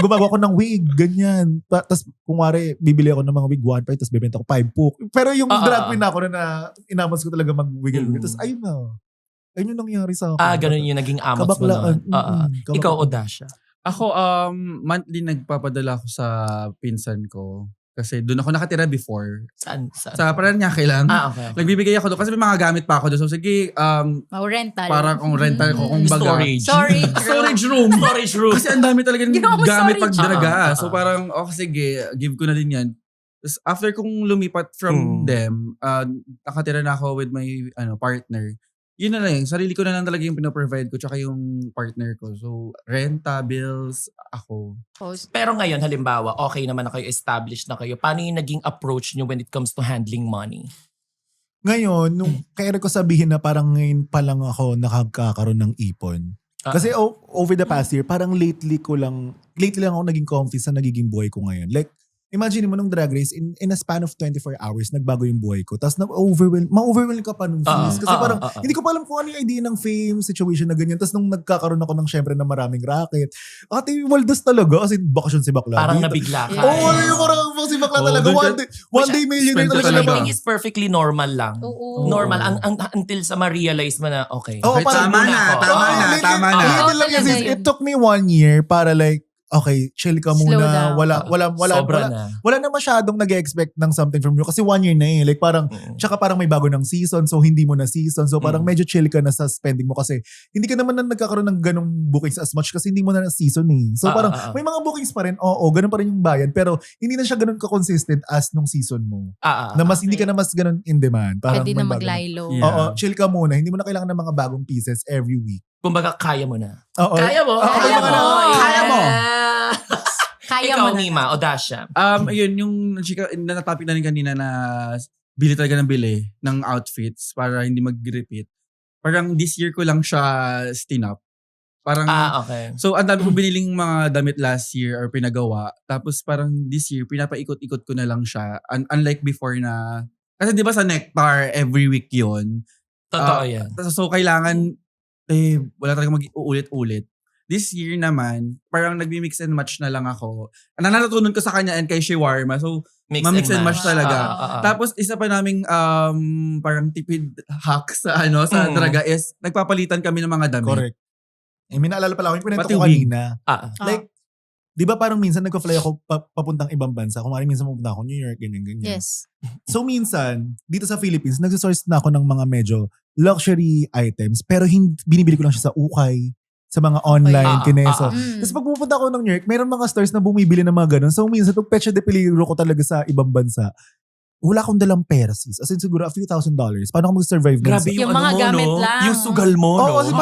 gumagawa ko ng wig, ganyan. Tapos kung wari, bibili ako ng mga wig 1.5, tapos bebenta ko 5 po. Pero yung drag queen na ako na inamos ko talaga mag-wiggle. Tapos ayun na. Ayun yung nangyari sa akin. ganun yung naging amos mo Kabaklaan. noon. Ikaw, Odasha. Ako, monthly nagpapadala ako sa pinsan ko. Kasi doon ako nakatira before. Saan? Sa Paranaque lang. Okay. Nagbibigay ako doon. Kasi may mga gamit pa ako doon. So sige, Rental. para kung rental ko, kung baga. Storage. Storage room. Storage room. Kasi ang dami talaga ng Ginawa mo gamit storage. pag dalaga. So Oo. parang, sige, give ko na din yan. Tapos after kong lumipat from them, nakatira na ako with my partner. Yun na lang, sarili ko na lang talaga yung pinaprovide ko tsaka yung partner ko. So, renta, bills, ako. Pero ngayon, halimbawa, okay naman na kayo, established na kayo. Paano yung naging approach nyo when it comes to handling money? Ngayon, nung kaya ko sabihin na parang ngayon pa lang ako nakakakaroon ng ipon. Kasi over the past year, parang lately lang ako naging comfy sa nagiging buhay ko ngayon. Like, imagine mo nung drag race, in a span of 24 hours, nagbago yung buhay ko. Tapos ma-overwhelm ka pa nun sis. Kasi parang, hindi ko pa alam kung ano yung idea ng fame situation na ganyan. Tapos nung nagkakaroon ako ng syempre ng maraming racket, ate, waldas talaga. Kasi bakasyon si bakla. Parang Dito. nabigla ka. Oo, yung parang si bakla talaga. One day millionaire spend talaga talaga. naman. I think is perfectly normal lang. Oo. Normal. Until sa ma-realize mo na, okay. Oo, Okay, parang- tama na, tama na. Little lang yan, sis. It took me 1 year para like, okay, chill ka Slow muna. down. Sobra na. Wala na masyadong nag-expect ng something from you. Kasi 1 year na eh. Like parang, tsaka parang may bago ng season, so hindi mo na season. So parang medyo chill ka na sa spending mo kasi hindi ka naman na nagkakaroon ng ganong bookings as much kasi hindi mo na season eh. So parang may mga bookings pa rin, ganun pa rin yung bayad. Pero hindi na siya ganun ka-consistent as nung season mo. Na mas hindi ka na mas ganun in demand. Parang Pwede may na bago mag-lilo. Yeah. Oo, chill ka muna. Hindi mo na kailangan ng mga bagong pieces every week. Kumbaga, kaya mo na. Oo. Kaya mo. Kaya mo. Kaya mo. Kaya Ikaw, mo na. Nima, Odasha. Yun, yung natapik na rin kanina na bili talaga ng bili ng outfits para hindi mag-repeat. Parang this year ko lang siya stinap. Parang, Okay. so ang dami ko biniling mga damit last year or pinagawa. Tapos parang this year, pinapaikot-ikot ko na lang siya. Unlike before na, kasi di ba sa Nectar, every week yun. Totoo yan. So kailangan, wala talaga mag-uulit-ulit. This year naman, parang nagmi-mix and match na lang ako. Natutunan ko sa kanya and kay Shawarma. So, ma-mix and match talaga. Tapos, isa pa naming parang tipid hack sa Draga is, nagpapalitan kami ng mga damit. Correct. May naalala pala ako, yung pinento Pati ko wig. kanina. Like, di ba parang minsan nagpa-fly ako papuntang ibang bansa. Kung minsan pupunta ako New York, ganyan. Yes. So minsan, dito sa Philippines, nagsisource na ako ng mga medyo luxury items. Pero binibili ko lang siya sa ukay, sa mga online, kineso. Tapos pag pupunta ako ng New York, mayroon mga stores na bumibili ng mga ganun. So minsan, pag Pecha de Peligro ko talaga sa ibang bansa, wala akong dalang pera sis. As in siguro a few $1,000. Paano ako mag-survive? Grabe Yung yung mga gamit no? lang. Yung sugal mo, no? Kasi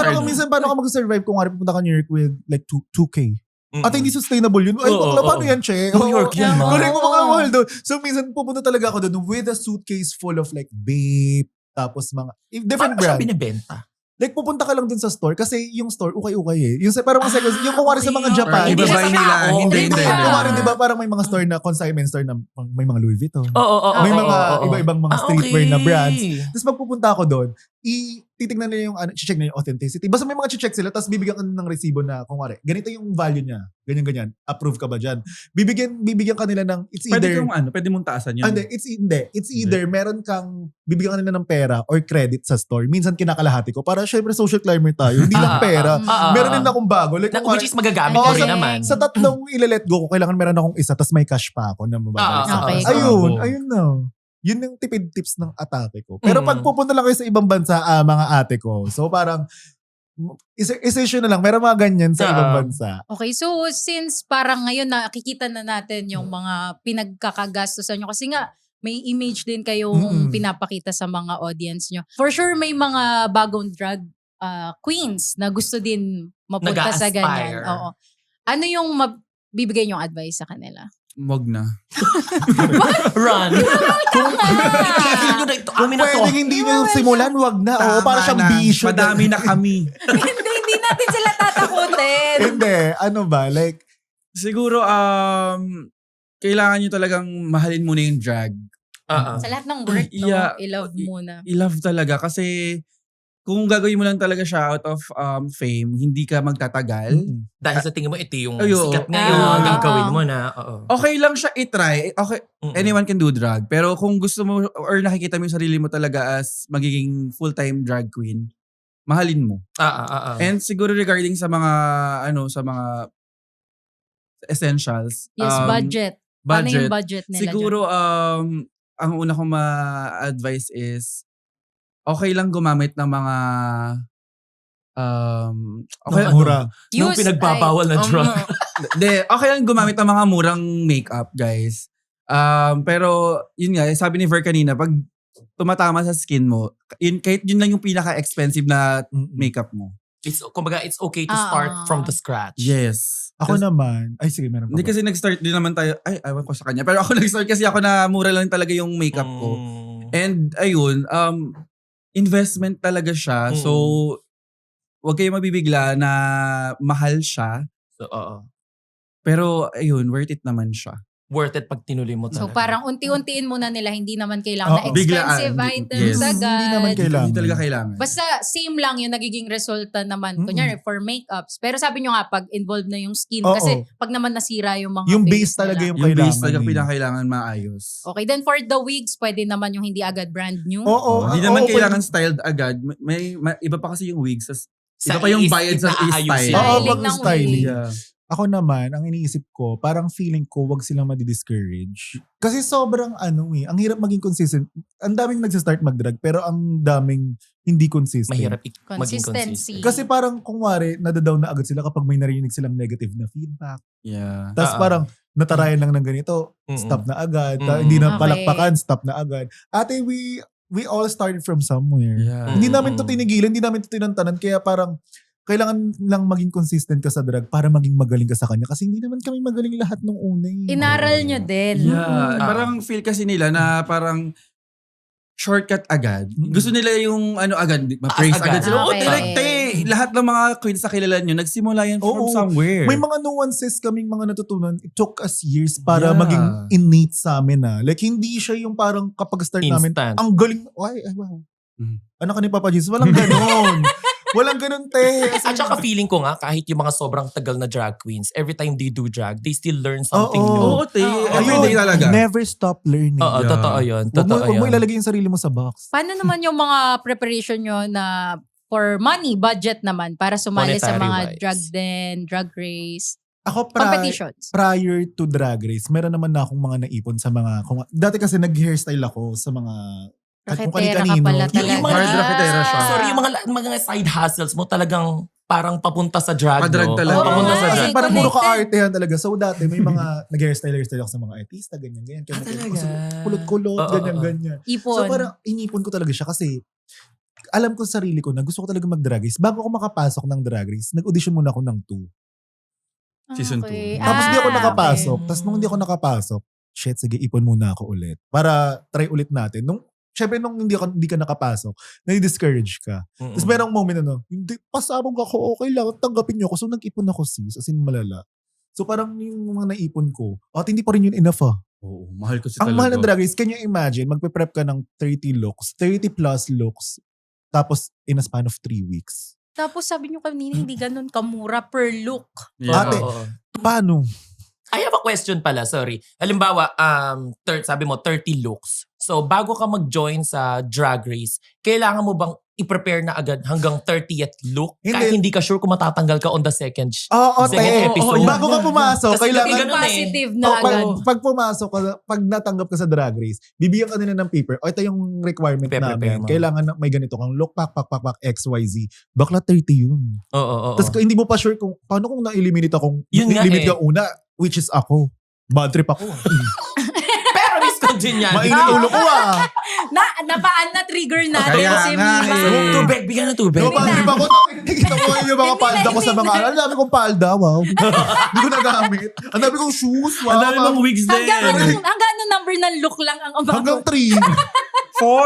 paano ka mag-survive kung pupunta ka New York with like 2K? At hindi sustainable yun. Ay, bakla, paano yan, che? New York yan, ma. Correct mo bakla mahal doon. So, minsan pupunta talaga ako doon with a suitcase full of like babe, tapos mga different Paano siya brand. binibenta? Like, pupunta ka lang dun sa store kasi yung store, ukay-ukay eh. Yung parang mga seconds, yung kumari sa mga Japan. Or ibabay Hindi nila. siya tao. Hindi. Kumari, di ba, parang may mga store na consignment store na may mga Louis Vuitton. Oo. May mga oo. iba-ibang mga Ah, streetwear na okay. brands. Tapos pagpupunta ako doon, titignan nila yung check nila yung authenticity. Basta may mga check sila, tapos bibigyan ka ng resibo na, kung wari, ganito yung value niya. Ganyan. Approve ka ba dyan? Bibigyan ka nila ng, it's either, Pwede mong taasan yun. It's either meron kang, bibigyan ka nila ng pera or credit sa store. Minsan kinakalahati ko. Para syempre social climber tayo. Hindi lang pera. Meron din akong bago. Like, kung Which is magagamit Oo, ko rin correct. naman. sa tatlong ile-let go ko, kailangan meron akong isa, tapos may cash pa ako na mababalik sa Okay. taas. Ayun na. Yun yung tipid tips ng atake ko. Pero pag pupunta lang kayo sa ibang bansa, mga ate ko, so parang, isa-issue na lang, meron mga ganyan sa ibang bansa. Okay, so since parang ngayon nakikita na natin yung mga pinagkakagastosan nyo kasi nga may image din kayong pinapakita sa mga audience nyo. For sure may mga bagong drag queens na gusto din mapunta sa ganyan. Nag-a-aspire. Oo. Ano yung bibigay nyong advice sa kanila? Wag na. Run. Itigil nyo na ito. Kung Amin na to. pwedeng hindi nyo simulan, wag na. Oo, para siyang bisyo. Madami na kami. hindi natin sila tatakutin. Hindi, ano ba? Like, Siguro, kailangan nyo talagang mahalin muna yung drag. Sa lahat ng work, no? Yeah. I-love muna. I-love talaga kasi kung gagawin mo lang talaga siya out of fame, hindi ka magtatagal. Dahil sa tingin mo, ito yung Ayun. sikat ngayon. Ah. Gagawin mo na. Oo. Okay lang siya i-try. Okay, Mm-mm. anyone can do drag. Pero kung gusto mo or nakikita mo yung sarili mo talaga as magiging full-time drag queen, mahalin mo. And siguro regarding sa mga sa mga essentials. Yes, budget. Paano yung budget nila Siguro ang una kong ma-advise is okay lang gumamit ng mga okay lang, mura. Yung pinagbabawal na drug. okay lang gumamit ng mga murang makeup, guys. Pero yun nga, sabi ni Ver kanina, pag tumatama sa skin mo, kahit yun lang yung pinaka-expensive na makeup mo. Kumbaga, it's okay to start from the scratch. Yes. ako naman, ay sige, meron pa Hindi ba? kasi nag-start din naman tayo, ewan ko sa kanya. Pero ako nag-start kasi ako na mura lang talaga yung makeup ko. And ayun, investment talaga siya. So, wag kayo mabibigla na mahal siya. So, oo. Pero ayun, worth it naman siya. Worth it pag tinuloy mo So talaga. parang unti-untiin muna nila, hindi naman kailangan na Oo. expensive Biglaan. items Yes. agad. Hindi naman kailangan. Hindi talaga kailangan. Basta same lang yung nagiging resulta naman. Kunyari, for makeups. Pero sabi nyo nga, pag involved na yung skin. Oo. Kasi pag naman nasira yung mga Yung face base talaga nila. yung Yung kailangan. base talaga eh. pinakailangan maayos. Okay, then for the wigs, pwede naman yung hindi agad brand new. Oo. Hindi naman oo, kailangan styled agad. May iba pa kasi yung wigs. Sa Iba pa yung is- bayad sa inaayusin. style. Oo, Styling pag ng styling. wig. Yeah. Ako naman, ang iniisip ko, parang feeling ko wag silang madi-discourage. Kasi sobrang ang hirap maging consistent. Ang daming nagsistart mag-drag, pero ang daming hindi consistent. Mahirap maging Consistency. consistent. Kasi parang kung wari, nadadown na agad sila kapag may narinig silang negative na feedback. Yeah. Tapos parang natarayan lang ng ganito, stop na agad. Hindi na Okay. palakpakan, stop na agad. Ate, we all started from somewhere. Yeah. Hindi namin to tinigilan, hindi namin to tinantanan. Kaya parang kailangan lang maging consistent ka sa drag para maging magaling ka sa kanya. Kasi hindi naman kami magaling lahat nung una eh. Inaral nyo din. Yeah. Parang feel kasi nila na parang shortcut agad. Gusto nila yung agad, ma-praise agad. agad sila. Oh, Okay. direkte. Lahat ng mga queens na kilala nyo, nagsimula yan from Oo. somewhere. May mga nuances kaming mga natutunan. It took us years para Yeah. maging innate sa amin na. Like, hindi siya yung parang kapag start namin, Instant. ang galing. Ay, wow. Mhm. Anak ka ni Papa Jesus. Walang ganon. Walang ganon, te. At saka feeling ko nga, kahit yung mga sobrang tagal na drag queens, every time they do drag, they still learn something Oo. new. Oo, te. Oo. Everyday talaga. Never stop learning. Oo, Yeah. totoo yun. Huwag mo, Totoo huwag mo yun. ilalagay yung sarili mo sa box. Paano naman yung mga preparation nyo na for money, budget naman, para sumali sa mga Monetary-wise. drag race, Ako, competitions? prior to Drag Race, meron naman na akong mga naipon sa mga, dati kasi nag-hairstyle ako sa mga, kung Raketera ka kani-kanino. pala Yung talaga. mga hard raketera siya. Sorry, yung mga side hustles mo talagang parang papunta sa drag, Pa-drag no? talaga. Oo, papunta sa Oo, drag. Kasi parang puro connected. ka-artehan talaga. So dati may mga nag-hairstyle ako sa mga artista, ganyan. Kaya talaga? kulot-kulot, Oo, ganyan. Ipon. So parang inipon ko talaga siya kasi alam ko sa sarili ko na gusto ko talaga mag-drag race. Bago ako makapasok ng drag race, nag-audition muna ako ng 2. Season Okay. 2. Tapos di ako nakapasok. okay. Tapos nung hindi ako nakapasok, shit, sige, ipon muna ako ulit. Para try ulit natin. Nung syempre nung hindi ka nakapasok, nai-discourage ka. Tapos merong moment hindi, pasabog ako, okay lang, tanggapin niyo ako. So nag-ipon ako sis, as in malala. So parang yung mga naipon ko, at hindi pa rin yun enough Oo, mahal ko si Ang talaga. mahal ng Drag Race, can you imagine, magpe-prep ka ng 30 plus looks, tapos in a span of 3 weeks. Tapos sabi nyo kanina, hindi ganun kamura per look. Yeah. Ate, Oo. paano? I have a question pala, sorry. Halimbawa, sabi mo 30 looks. So, bago ka mag-join sa Drag Race, kailangan mo bang i-prepare na agad hanggang 30th look? Hindi. Kahit hindi ka sure kung matatanggal ka on the second Oo, second episode. Bago ka pumasok, Kasi kailangan... ganun eh. Positive na Oh, agad. pag pumasok ka, pag natanggap ka sa Drag Race, bibigyan ka nila ng paper. Ito yung requirement Prepare namin. mo. Kailangan na may ganito kang look, pak, XYZ. Bakla 30 yun. Oo. Tapos hindi mo pa sure kung paano kung na-eliminate akong Yun nga limit eh. ka una, which is ako. Bad trip ako. Pero discontinue yan. Mainit ulo ko Napaan na trigger natin Kaya si nga Mima. eh. Tubig, bigyan ng tubig. Diba, bad trip ako. Nakikita ko yung mga palda ko sa mga Ang dami kong palda, wow. Hindi ko nagamit. Ang dami kong shoes, wow. Ang dami mong wigs din. Hanggang ano number ng look lang ang Hanggang umabot. 3.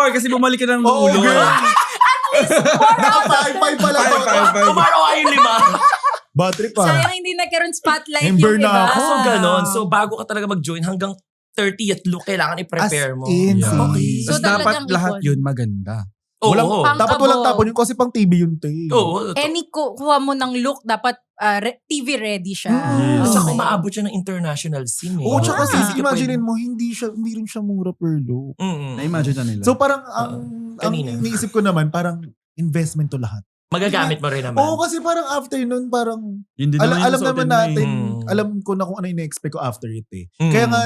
4 kasi bumalik ka ng Oo, ulo. girl. Naka 5 pala. Umaraw yung 5. Bad trip Sayang hindi nagkaroon spotlight Ember yung na iba. ako. So, ganon. So, bago ka talaga mag-join, hanggang 30th look, kailangan i-prepare mo. in, Yeah. Okay. So, Tapos dapat talagang lahat ipon. yun maganda. Walang, Oo. Pang- dapat walang Pangkabog. tapon yun kasi pang TV yun, te. Oo. Any kuha mo ng look, dapat TV ready siya. Yes. At saka Okay. umaabot siya ng international scene eh. Oo, tsaka sis, Hindi ka imagine pwede- mo, hindi rin siya mura per look. Na-imagine na nila. So parang ang kanina. iniisip ko naman, parang investment to lahat. Magagamit mo rin naman. Oo, kasi parang after nun, parang yun din alam yung naman suotin mo natin, eh. alam ko na kung ano yung na-expect ko after it eh. Mm. Kaya nga,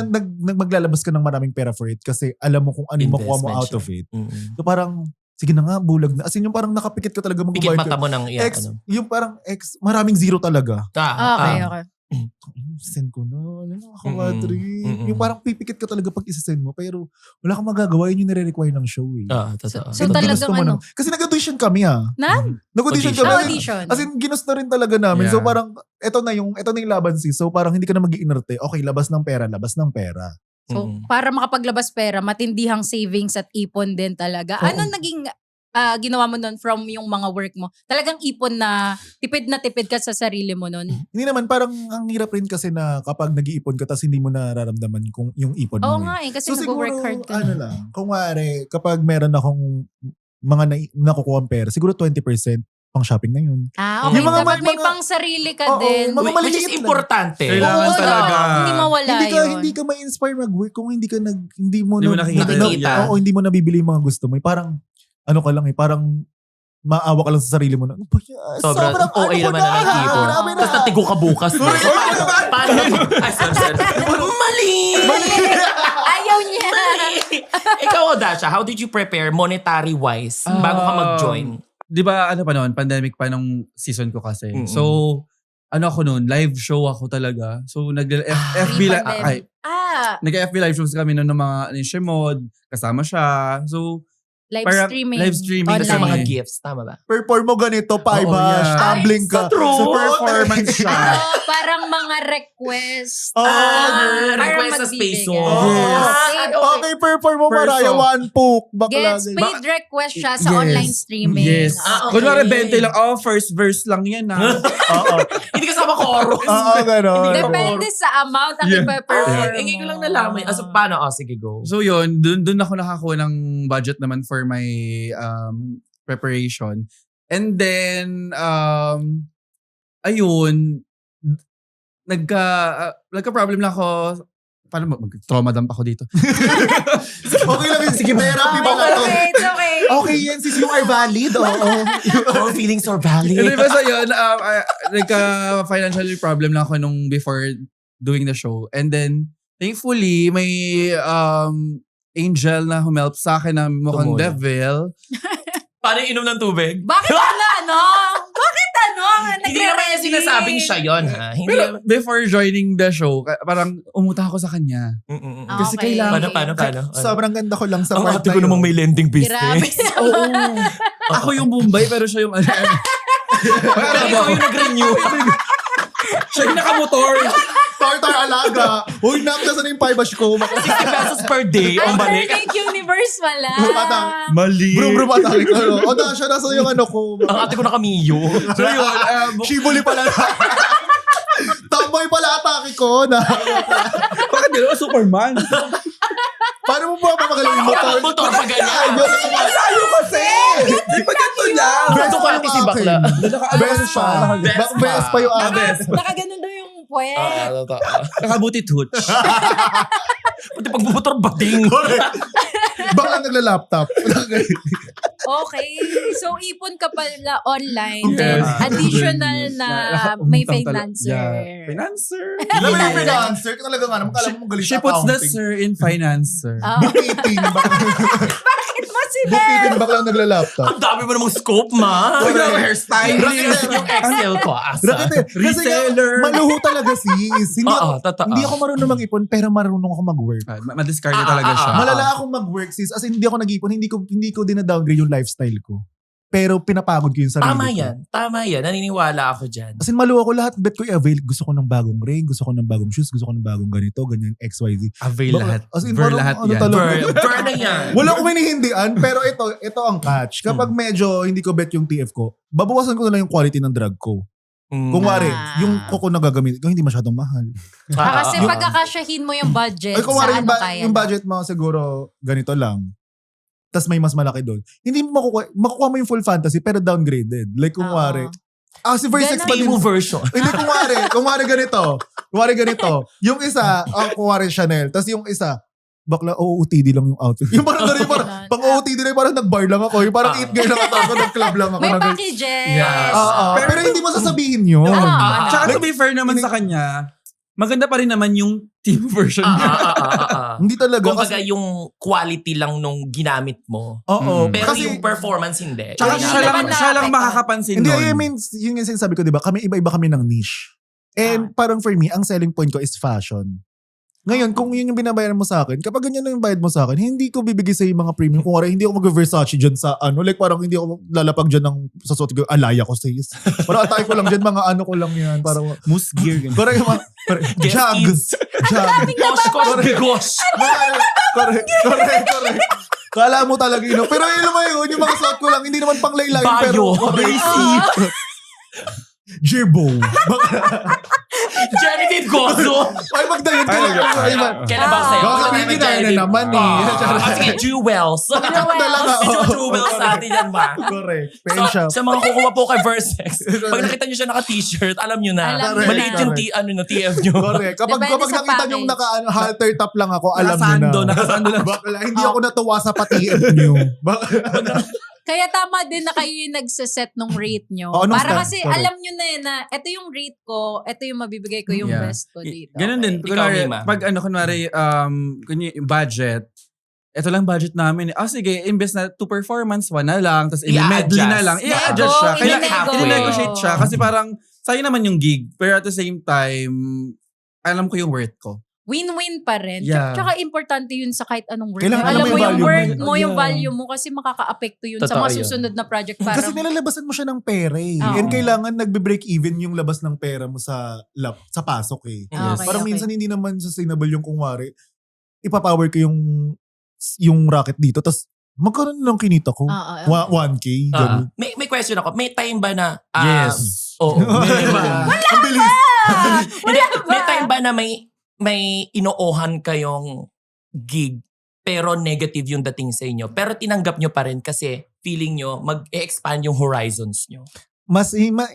maglalabas ka ng maraming pera for it kasi alam mo kung ano yung makuha mo Investment out siya. of it. Mm. So parang, sige na nga, bulag na. As in, yung parang nakapikit ka talaga Pikit mag-buy mata mo ng yan. X, yung parang X, maraming zero talaga. Okay, okay. Send ko na. Alam mo, Mm-mm. kawadri. Mm-mm. Yung parang pipikit ka talaga pag isa-send mo. Pero wala kang magagawa. Yun yung nire-require ng show eh. Totoo. So, Pag talagang ginusto mo ano? Kasi nag-audition kami Nag-audition Audition. kami. Audition. As in, ginusto rin talaga namin. Yeah. So parang, eto na yung laban sis. So parang hindi ka na mag-iinerte. Okay, labas ng pera. So, para makapaglabas pera, matindihang savings at ipon din talaga. Oo. Ano naging ginawa mo nun from yung mga work mo? Talagang ipon na tipid ka sa sarili mo nun? Hindi naman, parang ang hirap rin kasi na kapag nag-iipon ka tapos hindi mo nararamdaman kung yung ipon Oo mo. nga eh, kasi So siguro, nag-work hard ka. ano lang, kung wari, kapag meron akong mga nakukuha pera, siguro 20% pang shopping na yun. Okay. Yung mga- Dapat may mga- pang sarili ka Oo, din. mga Which maliliit is lang. importante. Kailangan Oo, talaga. Hindi mawala yun. Hindi ka ma-inspire mag-work kung hindi mo Hindi mo nakikita. Oo, hindi mo nabibili yung mga gusto mo. Parang, ano ka lang parang maawa ka lang sa sarili mo na, ano ba yan? Sobrang OA naman na ng ipon. grabe na. Tapos natigo ka bukas. Paano? Ay, sorry. Mali! Ayaw niya. Ikaw, Dasha, how did you prepare monetary-wise bago ka mag-join? Di ba ano pa noon, pandemic pa nung season ko kasi. Mm-mm. So, ano ako noon, live show ako talaga. So, FB Pre-pandemic. nag-FB live shows kami noon ng mga ni Shemod, kasama siya. So, Live Para- streaming. live streaming Tapos Online. yung mga Online. gifts, tama ba? Perform mo ganito, 5 Oo, hash, yeah. tumbling ka. Ay, sa true. so performance siya. Parang mga request. Oo, para request sa magbibigay. space mo. Yes. Okay, perform mo, Perso. Mariah, 1 poke. Bakla. Gets paid request siya sa Yes. online streaming. Yes. Ah, okay. Kunwari 20 lang. First verse lang yan Oo. Hindi kasama chorus. Oo, gano'n. Depende sa amount ang Yeah. ipe-perform. Ay, ko lang nalaman. Paano? Sige, go. So yun, dun ako nakakuha ng budget naman for my preparation. And then, ayun, nagka-problem lang ako. Paano mag-trauma dump ako dito? Okay lang yun. Sige, therapy ba to? It's okay. Okay yan, sis. You are valid. Oo. All feelings are valid. Anyway, so yun, nagka-financial problem lang ako nung before doing the show. And then, thankfully, may angel na humelp sa akin na mukhang Tumulong. devil. Paano inom ng tubig? Bakit ano? Bakit ano? Hindi naman niya sinasabing siya yun, ha? Hindi Pero before joining the show, parang umutang ako sa kanya. Kasi kailangan- Paano? Sobrang ganda ko lang sa Ang part ate na ko yun. namang may lending Grabe. business. Oo. Ako yung Mumbai, pero siya yung ano. Pero ikaw yung nag-renew. Siya yung nakamotor. Tartar alaga. Uy, nakita na yung 5 bash ko. 60 pesos per day. Ang balik. Alternate universe pala. Mali. Brum atake ko. O na, siya nasa yung ano ko. Ang ate ko na kamiyo. So yun, Shibuli pala. Tamboy pala atake ko. bakit gano'n? Superman. Paano mo ba mamagaling yung motor? Motor pa ganyan. Layo kasi! Di pa ganito niya. Best Ito pa pati yung si bakla. akin. Best pa. Best pa. Best pa yung akin. Nakaganon daw yung puwet. Nakabuti touch. Pati pagbubutor bading. Bakla nagla-laptop. Okay. So, ipon ka pala online. Yes. Then, additional na may Umutang financer. Yeah. Financer. Alam mo yung financer, kung talaga nga naman, kala mo galing She sa puts the accounting. sir in financer. Bookkeeping. Bakit mo sila? Bookkeeping, bakla nagla-laptop. Ang dami mo namang scope, ma. Wala ka hairstyle. Yung Excel ko, asa. Rakete, kasi nga, Reseller. maluho talaga sis. Hindi ako, Oo, totoo. hindi ako marunong mag-ipon, pero marunong ako mag-work. Ma-discard talaga siya. Malala akong mag-work sis. As in, hindi ako nag-ipon, hindi ko din-downgrade yung lifestyle ko. Pero pinapagod ko yung sarili Tama ko. yan. Tama yan. Naniniwala ako dyan. As in, maluho ako lahat. Bet ko i-avail. Gusto ko ng bagong ring, gusto ko ng bagong shoes, gusto ko ng bagong ganito, ganyan, XYZ. Avail Baka- lahat. as in, Ver parang lahat ano yan. talaga. Burn na yan. Wala akong hinihindian, pero ito ang catch. Kapag medyo hindi ko bet yung TF ko, babawasan ko na lang yung quality ng drug ko. Kung wari, yung kuko na gagamit ko, hindi masyadong mahal. Kasi pagkakasyahin mo yung budget, Ay, kung wari, sa ano kaya yung na? budget mo siguro ganito lang. Tas may mas malaki doon. Hindi mo makukuha mo yung full fantasy pero downgraded. Like kung Oo. wari. Si verse 6 pa din. Emo version. Hindi kung wari ganito. Kung wari ganito. Yung isa, kung wari Chanel. Tas yung isa, bakla OOTD lang yung outfit. Yung parang gano'n, parang pang OOTD na yung parang nag-bar lang ako. Yung parang eat girl lang ako, nag-club lang ako. May nag- packages. Yes. Pero hindi mo sasabihin yun. Tsaka to be fair naman sa kanya, maganda pa rin naman yung team version niya. Hindi talaga. Kumbaga Kasi, yung quality lang nung ginamit mo. oo. Pero kasi, yung performance hindi. Tsaka Hindi siya naman lang na-affect. makakapansin hindi, nun. I mean, yun yung sinasabi ko, di ba? Kami, iba-iba kami ng niche. And parang for me, ang selling point ko is fashion. Ngayon, kung yun yung binabayaran mo sa akin, kapag ganyan lang yung bayad mo sa akin, hindi ko bibigay sa mga premium. Kung wala, hindi ako mag-Versace dyan sa ano. Like parang hindi ako lalapag dyan ng sasuot ko. Alaya ko sis. Parang atay ko lang dyan, mga ano ko lang yan. Parang, Moose gear. ganun. correct, Guess jag. kids. Jag. Gosh. Correct. Kala mo talaga yun. Pero yun naman yun, yung mga suot ko lang, hindi naman pang laylayin. Pero, Bayo. Jirbo. Genevieve Gozo. Ay, magdayon ka lang. Kailan ba sa'yo? Baka sabihin nila na naman eh. Sige, Jewels. Jewels sa atin yan, ma. Correct. So, Pen shop. sa mga kukuha po kay Versex, pag nakita nyo siya naka-t-shirt, alam nyo na. Alam nyo Maliit na. yung TF nyo. Correct. Kapag Depende sa nakita nyo package. halter top lang ako, alam nyo na. Nakasando lang. Bakla, hindi ako natuwa sa pati-TF nyo. Kaya tama din na kayo yung nagsaset ng rate nyo. Oo, nung Para start, kasi correct. alam nyo na yun na ito yung rate ko, ito yung mabibigay ko yung Yeah. best ko dito. Ganun din. Ikaw, Kunwari, Mima. pag kunwari, yung budget, ito lang budget namin. Sige, invest na to performance, one na lang, tapos i-medley na lang. I-adjust siya. Kaya i-negotiate. i-negotiate siya. Kasi parang, sa'yo naman yung gig. Pero at the same time, alam ko yung worth ko. Win-win pa rin. Yeah. Tsaka importante yun sa kahit anong work. Kailangan Alam alam mo mo yung yung value worth mo. mo, yung Yeah. value mo kasi makaka-apekto yun sa Totoo mga yun. susunod na project. Kasi Parang, nilalabasan mo siya ng pera eh. Oo. And kailangan nagbe-break even yung labas ng pera mo sa pasok eh. Okay, Parang okay. minsan hindi naman sustainable yung kung wari, ipapower ko yung racket dito, tapos magkaroon lang kinita ko. 1K. Ganun. May question ako. May time ba na... Yes. Oo. Ang bilis. Hindi, may time ba na may inoohan kayong gig pero negative yung dating sa inyo pero tinanggap nyo pa rin kasi feeling nyo mag-expand yung horizons nyo?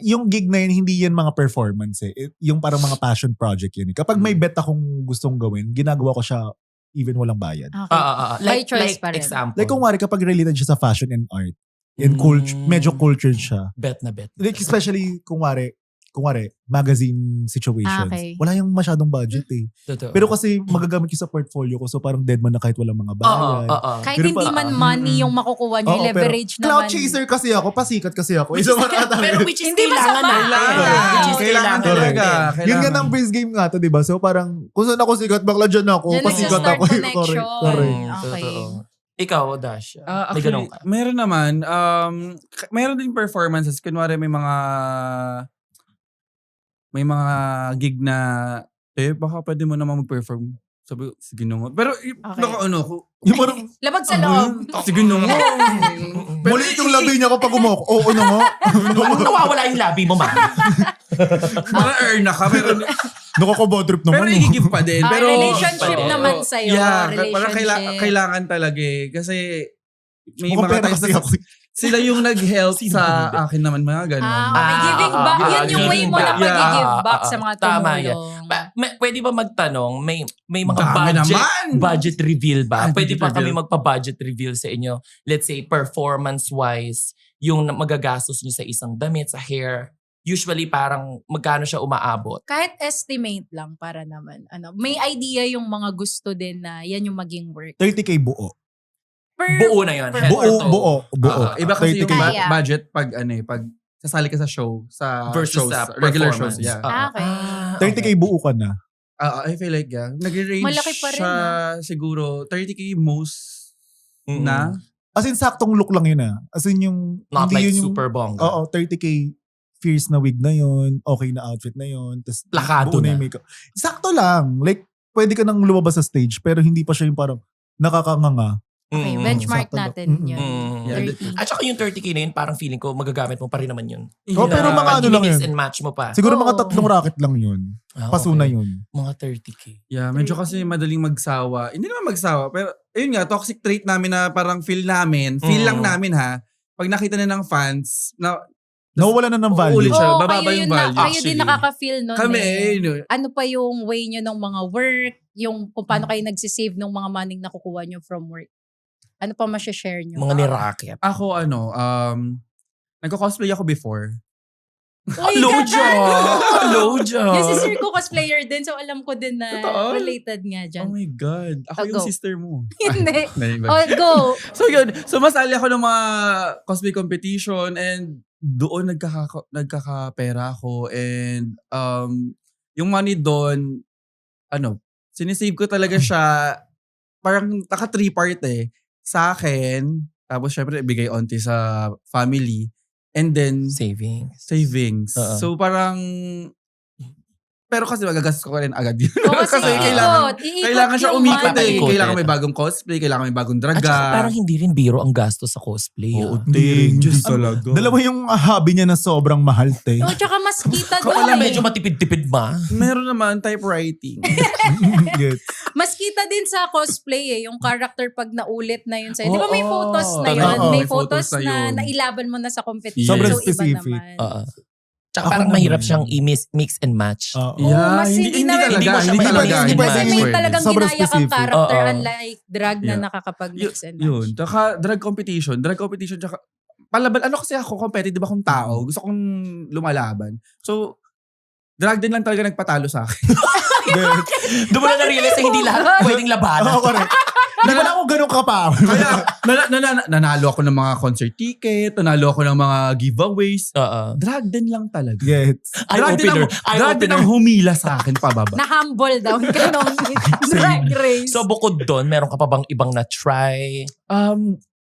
Yung gig na yun, hindi yan mga performance eh. Yung parang mga passion project yun eh. Kapag may bet akong gustong gawin, ginagawa ko siya even walang bayad. okay. Like choice pa rin. example. Like kung wari, kapag related siya sa fashion and art, and medyo cultured siya. Bet na bet. Like especially kung wari, magazine situations. Okay. Wala yung masyadong budget eh. Totoo. Pero kasi magagamit ko sa portfolio ko, so parang dead man na kahit walang mga bayad. Kahit Pero hindi pa- man money yung makukuha nyo, Oo, pero leverage cloud naman. chaser kasi ako, pasikat kasi ako. Isa Pero which is Hindi kailangan masama. natin. Kailangan. Which is Kailangan kailangan talaga. natin. Yun nga ng Prince Game nga to, di ba? So parang, kung saan ako sikat, bakla dyan ako, Yan pasikat nagsa-start ako. connection. Correct. Okay. Totoo. Ikaw, Dash. May Actually, ganun ka. meron naman. Meron din performances. Kunwari may mga gig na Baka pwede mo naman mag-perform. Sabi ko, sige na nga. Pero, Yung parang, Labag sa loob. sige na nga. muli yung labi niya kapag umoko. Oo na nga. Nawawala yung labi mo, ma. Parang earn na ka. Pero, Nakaka-bad trip naman. pero i-give pa din. Pero, Relationship Oo. naman sa'yo. Yeah, Relationship. parang kailangan talaga eh. Kasi, may Mukhang mga pera times kasi na ako. sila yung nag-help sa akin naman mga ganun. Okay. Giving back. Yun yung way mo na back. pag-give back sa mga Tama tumulong. Pwede ba magtanong, may mga Dami budget naman! budget reveal ba? Pwede Budget pa kami reveal. magpa-budget reveal sa inyo? Let's say, performance-wise, yung magagastos nyo sa isang damit, sa hair, usually parang magkano siya umaabot? Kahit estimate lang para naman. May idea yung mga gusto din na yan yung maging work. 30K buo. Buo na yun. head Buo, or toe. buo. Iba kasi yung 30K. Kaya. budget pag sasali ka sa show, sa Versus shows, sa regular performance. shows. Yeah. Okay. 30K buo ka na. I feel like, nag-range Malaki pa rin, siya siguro 30K most na. As in, saktong look lang yun As in yung, Not hindi like yun yung, super bongga. Oo, 30K fierce na wig na yun, okay na outfit na yun, tapos Plakado buo na. yung makeup. Sakto lang. Like, pwede ka nang lumabas sa stage, pero hindi pa siya yung parang nakakanganga. Okay, Mm. benchmark sakto lang. natin Mm-mm. yun. Yeah. 30. At saka yung 30K na yun, parang feeling ko magagamit mo pa rin naman yun. Oh, pero Yeah. mga ano lang mix yun. and match mo pa. Siguro Oo. mga 3 racket lang yun. Paso na yun. Mga 30K. Yeah, medyo kasi madaling magsawa. Hindi naman magsawa, pero ayun nga, toxic trait namin na parang feel lang namin pag nakita na ng fans, Nawawala na ng value. Uulit siya. Oo, bababa kayo yung yun na, value, kayo din actually. nakaka-feel nun kami, eh. yun. Ano pa yung way nyo ng mga work, yung kung paano kayo nagsisave ng mga money na kukuha nyo from work. Ano pa masya-share nyo? Mga niracket. Ako nagko-cosplay ako before. Hello, John! Hello, John! Yung si Sir ko cosplayer din, so alam ko din na Totoo? related nga dyan. Oh my God. Ako Oh, yung go. sister mo. Hindi. Naiba. Oh, go. So yun. So masali ako ng mga cosplay competition and doon nagkakapera ako and yung money doon, sinisave ko talaga siya parang naka 3-part sa akin, tapos syempre ibigay onti sa family and then savings. Oo. So parang pero kasi magagastos ko rin agad yun. O, kasi kailangan siya yung umikot money. Ikot. Kailangan may bagong cosplay, kailangan may bagong At saka draga. parang hindi rin biro ang gasto sa cosplay. Oo, Ding. Diyos Ano, talaga. Dalawa yung hobby niya na sobrang mahal, te. Oh, tsaka mas kita doon Wala eh. medyo matipid-tipid ma. Meron naman typewriting. Get. Mas kita din sa cosplay yung character pag naulit na yun sa'yo. Di ba may Oo, photos na tama. yun? Oo, May may photos photos na na yun. nailaban mo na sa competition. Sobrang So, iba specific. naman. Oo. Tsaka Ako parang naman. mahirap siyang i-mix and match. Oo. Yeah, mas hindi hindi na- talaga. hindi mo siya Hindi pwede talaga. mix and Hindi match. Kasi may pwede. talagang Sobrang ginaya kang specific. character Oo. unlike drag na Yeah. nakakapag-mix and match. Yun. Tsaka drag competition. Tsaka palaban. Ano kasi ako, competitive akong tao. Gusto kong lumalaban. So, drag din lang talaga nagpatalo sa akin. Get. Doon mo na na-realize na hindi lahat pwedeng labanan. Oo, correct. Hindi pala ako ganun ka-power. Kaya, nanalo ako ng mga concert ticket, nanalo ako ng mga giveaways. Oo. Drag din lang talaga. Gets. Drag din ang humila sa akin pababa. Na-humble daw ka nung drag race. So bukod doon, meron ka pa bang ibang na-try?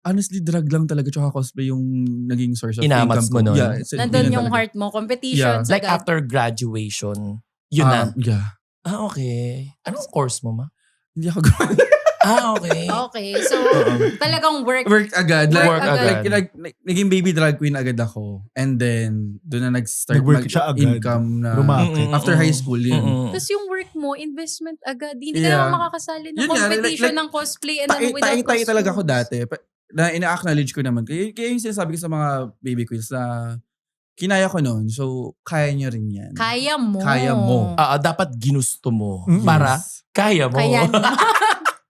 Honestly, drag lang talaga tsaka cosplay yung naging source of Inamats income mo ko. nun? Yeah, Nandun yun yung talaga. heart mo. Competitions. Like agad. after graduation, yun na. Yeah. Okay. Anong course mo ma? Hindi ako gumana. Okay. Okay. So, talagang work. Work agad. Work agad. Naging baby drag queen agad ako. And then, doon na nag-start Nag-work siya agad. income na. Rumakit. After high school, yun. Tapos yung work mo, investment agad. Hindi Yeah. ka naman makakasali ng Yun nga, competition like- ng cosplay and ano without Tayo talaga ako costumes. dati. Na ina-acknowledge ko naman. Kaya yung sinasabi ko sa mga baby queens na kinaya ko noon. So, kaya niya rin yan. Kaya mo. Kaya mo. Dapat ginusto mo Mm-mm. para kaya mo. Kaya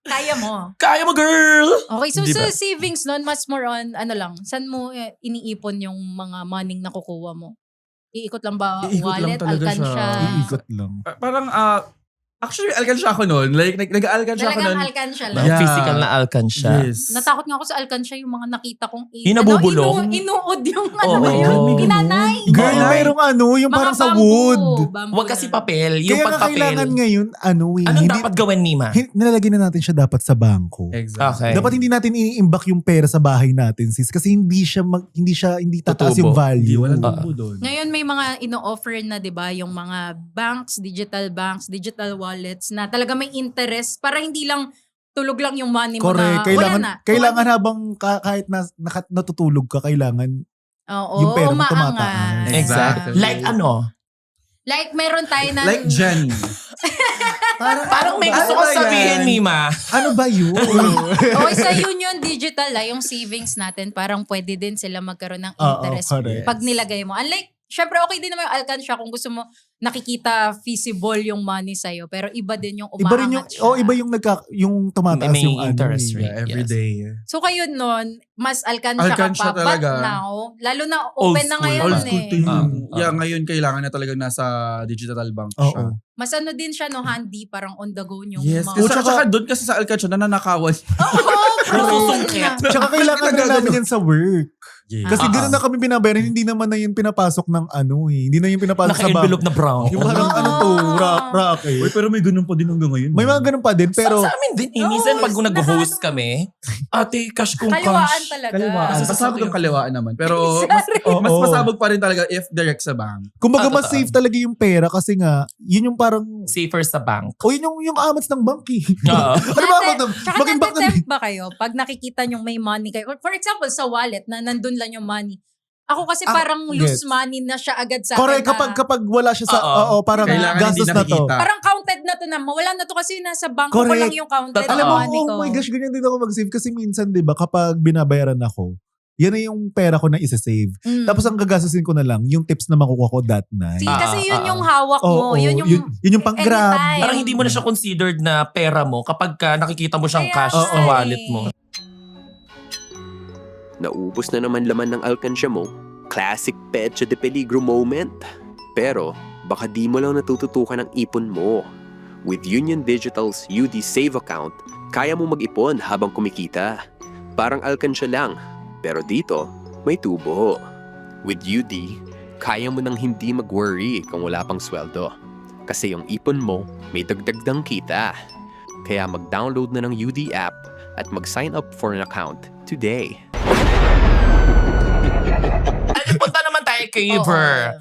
Kaya mo. Kaya mo, girl! Okay, so Di sa ba? savings nun, mas more on, saan mo iniipon yung mga money na kukuha mo? Iikot lang ba Iikot lang wallet, talaga alkansya? siya. Iikot lang. Parang, Actually, alkansya ako noon. Like, nag-alkansya ako Talagang noon. alkansya Mga lang. Yeah. physical na alkansya. Yes. Natakot nga ako sa alkansya yung mga nakita kong Yung nabubulong? inuod yung Oo. pinanay. Girl, Oo. mayroong yung Mga parang sa bamboo, wood. bamboo Huwag kasi lang. papel. Yung Kaya nga pagpapel. kailangan ngayon, Anong dapat gawin, Mima? nilalagay na natin siya dapat sa bangko. Exactly. Okay. Dapat hindi natin iniimbak yung pera sa bahay natin, sis. Kasi hindi tataas Tutubo. yung Hindi, value. walang tumbo doon. Ngayon may mga ino-offer na 'di ba yung mga banks, digital wallets na talaga may interest para hindi lang tulog lang yung money mo Correct. na wala na. Kailangan habang kahit natutulog ka, kailangan Oo, yung pera mo umaangat. tumataas. Exactly. Like ano? Like meron tayo ng Like Jenny. Parang may gusto Ano ko ba sabihin, yan? Mima. Ano ba yun? o sa Union Digital yung savings natin parang pwede din sila magkaroon ng Oo, interest correct. pag nilagay mo. Unlike syempre okay din naman yung alkansya kung gusto mo nakikita feasible yung money sa'yo pero iba din yung Iba rin yung, umaangat siya. iba yung tumataas May yung interest ano. rate. Yeah, every Yes. day. So kayo nun, mas alkansya Alkansya ka pa. talaga. But now, lalo na Old open na school. ngayon Old nun school eh. to you. Ah. Ngayon kailangan na talagang nasa digital bank Oo. siya. Mas ano din siya no, handy, parang on the go yung Yes. mga... Kasi tsaka doon kasi sa alkansya, nananakawan. Oo, Nasusungkit. Tsaka kailangan na namin yan sa work. Kasi Ah. gano'n na kami binabayaran, hindi naman na yun pinapasok ng hindi na yun pinapasok sa bank. Naka-envelope na brown. Yung parang Oo. ano to, racket. Uy, pero may ganun pa din hanggang ngayon. May mga ganun pa din, pero Sa amin din, minsan pag Oo, nag-host kami, ate, cash kung kaliwaan cash. talaga. Kaliwaan. Kasi Pasabog ang kaliwaan naman. Pero Sorry. mas Oo. pasabog pa rin talaga if direct sa bank. kumbaga Ah, mas totoo. safe talaga yung pera kasi nga, yun yung parang, Safer sa bank. o yun yung amats ng bank eh. Oo. Ano ba ako? Tsaka Mag-imbak na natatempt ba kayo pag nakikita nyo may money kayo? For example, sa wallet na nandun lang yung money. Ako kasi Ako, parang loose gets. money na siya agad sa Correct, akin na- kapag wala siya sa, Oo. parang Kailangan gastos hindi na to. nakikita. Parang counted na to na. Mawala na to kasi nasa bangko ko Correct. lang yung counted Totoo. Alam na mo, money ko. oh my gosh, ganyan din ako mag-save. Kasi minsan, di ba, kapag binabayaran ako, yan na yung pera ko na isa-save. Mm. Tapos ang gagastusin ko na lang, yung tips na makukuha ko that night. See, kasi yun Ah, yung hawak Oo, mo. yun yung pang-grab. anytime. Parang hindi mo na siya considered na pera mo kapag nakikita mo siyang Kaya cash nga sa eh. wallet mo. Naubos na naman laman ng alkansya mo. Classic Pecha de Peligro moment. Pero, baka di mo lang natututukan ang ipon mo. With Union Digital's UD Save account, kaya mo mag-ipon habang kumikita. Parang alkansya lang, pero dito, may tubo. With UD, kaya mo nang hindi mag-worry kung wala pang sweldo. Kasi yung ipon mo, may dagdagdang kita. Kaya mag-download na ng UD app at mag-sign up for an account today. Ay, punta naman tayo kay Ver.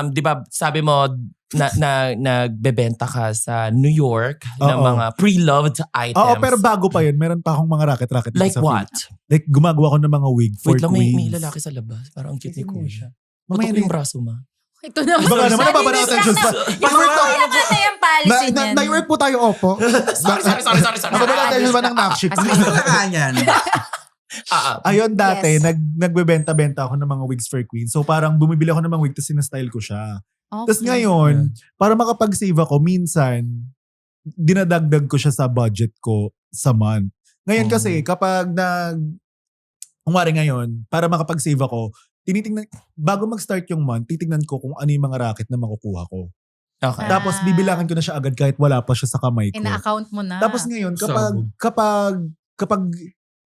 Di ba, sabi mo, nagbebenta ka sa New York ng Oo. mga pre-loved items. Oo, pero bago pa yun, meron pa akong mga racket dito Like sa what? Philippines. Like, gumagawa ko ng mga wig for Wait lang, may queens. lalaki sa labas. Parang ang cute ni Kuya. Mamaya Putok na yung yan. braso, ma. Ito naman. Baka naman, napapanatan siya sa... Yung mga na yung policy niyan. Na-work po tayo, opo. Sorry. Napapanatan siya ba ng knockship? At least na yan. Ayun, dati, Yes. nagbebenta-benta ako ng mga wigs for queens. So parang bumibili ako ng mga wig tapos sinastyle ko siya. Okay. Tapos ngayon, para makapag-save ako, minsan, dinadagdag ko siya sa budget ko sa month. Ngayon Oh. kasi, kapag kumwari ngayon, para makapag-save ako, tinitingnan, bago mag-start yung month, titingnan ko kung ano yung mga racket na makukuha ko. Okay. Tapos bibilangan ko na siya agad kahit wala pa siya sa kamay ko. Ina-account mo na. Tapos ngayon, Sabog.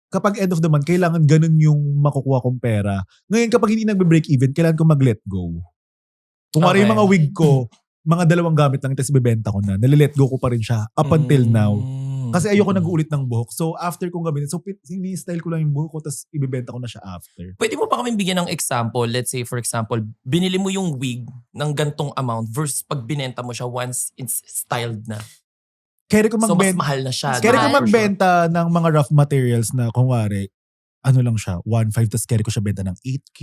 kapag end of the month, kailangan ganun yung makukuha kong pera. Ngayon, kapag hindi nagbe-break even, kailangan ko mag-let go. Kung Okay. yung mga wig ko, mga 2 gamit lang, tapos ibebenta ko na. Nalilet go ko pa rin siya up until now. Kasi ayoko nag-uulit ng buhok. So, after kong gamitin, so ini-style ko lang yung buhok ko, tapos ibebenta ko na siya after. Pwede mo pa kami bigyan ng example? Let's say, for example, binili mo yung wig ng gantong amount versus pag binenta mo siya once it's styled na. Kaya ko So, mas magbenta, mahal na siya. kaya ko Mahal. magbenta ng mga rough materials na, kunwari, ano lang siya, 1.5, tapos kaya ko siya benta ng 8K.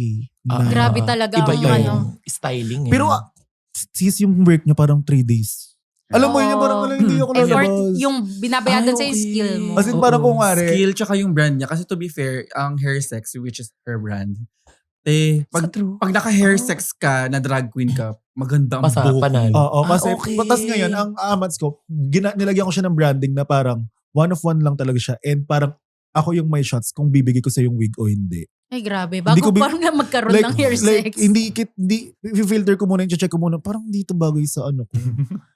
Ah, Grabe talaga Iba ang yung ano. styling. Pero, sis, yung work niya parang 3 days. Alam mo yun, Oo. parang hindi ako Effort, lalabas. yung binabayadan Ay, sa yung okay. skill mo. As in, parang kung wari, Skill tsaka yung brand niya. Kasi to be fair, ang Hair Sex, which is her brand, pag naka-hair sex ka, na drag queen ka, maganda ang buhok panalo. mo. oo, kasi, okay. tas ngayon, ang amats ko, nilagyan ko siya ng branding na parang one of one lang talaga siya. And parang ako yung may shots kung bibigay ko sa yung wig o hindi. Ay, grabe. Hindi Bago ko parang na magkaroon ng hair sex. hindi, filter ko muna, check ko muna, parang dito bagay sa ano ko.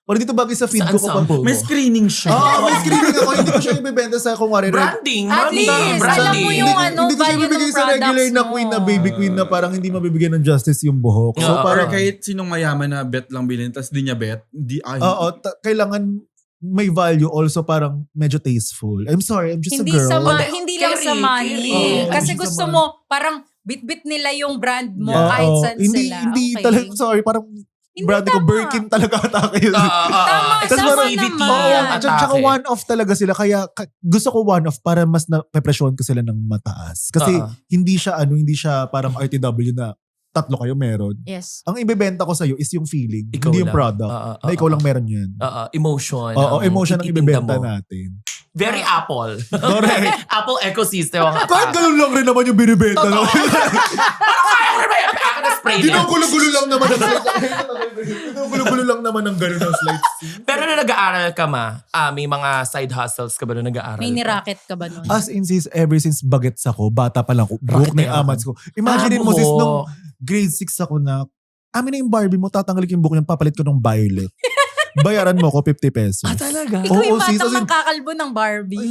Parang dito bagay sa feed Saan ko. sample May mo? screening siya. May screening ako, hindi ko siya ibibenta sa kung wari. Branding. At least, branding. alam mo yung ano, hindi ko siya value ng ibibigay sa regular products na mo. queen na baby queen na parang hindi mabibigyan ng justice yung buhok. So Oo. Or parang, kahit sinong mayaman na bet lang bilhin, tas di niya bet, kailangan may value also parang medyo tasteful. I'm sorry, I'm just Hindi a girl. hindi lang sa Carry, money. carry. Kasi Oo, gusto sa mo, parang bit-bit nila yung brand mo Oo. kahit saan hindi, sila. Hindi Okay. talaga, sorry, parang brand ko, tama. Birkin talaga atake yun. Tama, Tas tama parang CVT naman. ang Tsaka atake. one-off talaga sila. Kaya gusto ko one-off para mas na-presyon ko sila ng mataas. Kasi hindi siya parang RTW na tatlo kayo meron. Yes. Ang ibebenta ko sa'yo is yung feeling, Ikaw hindi yung lang. product. Na ikaw lang meron yan. Emotion. Oo, emotion ang ititinda ibebenta mo. natin. Very Apple. Correct. Apple ecosystem ang Kahit atake. ganun lang rin naman yung binibenta. Totoo. No? Kaya ko na ba yan? Ako na spray na. Ginugulo-gulo lang naman ang Ginugulo-gulo lang naman ang ganun ang slides. Pero nung nag-aaral ka may mga side hustles ka ba nung nag-aaral May ka? niraket ka ba nun? As in ever since bagets ako, bata pa lang ako, buhok na yung amats ko. Imagine mo sis, nung grade 6 ako na, amin na yung Barbie mo, tatanggalin ko yung buhok niyan, papalit ko ng violet. Bayaran mo ako 50 pesos. Talaga? Ikaw yung sis, batang as in, mangkakalbo ng Barbie.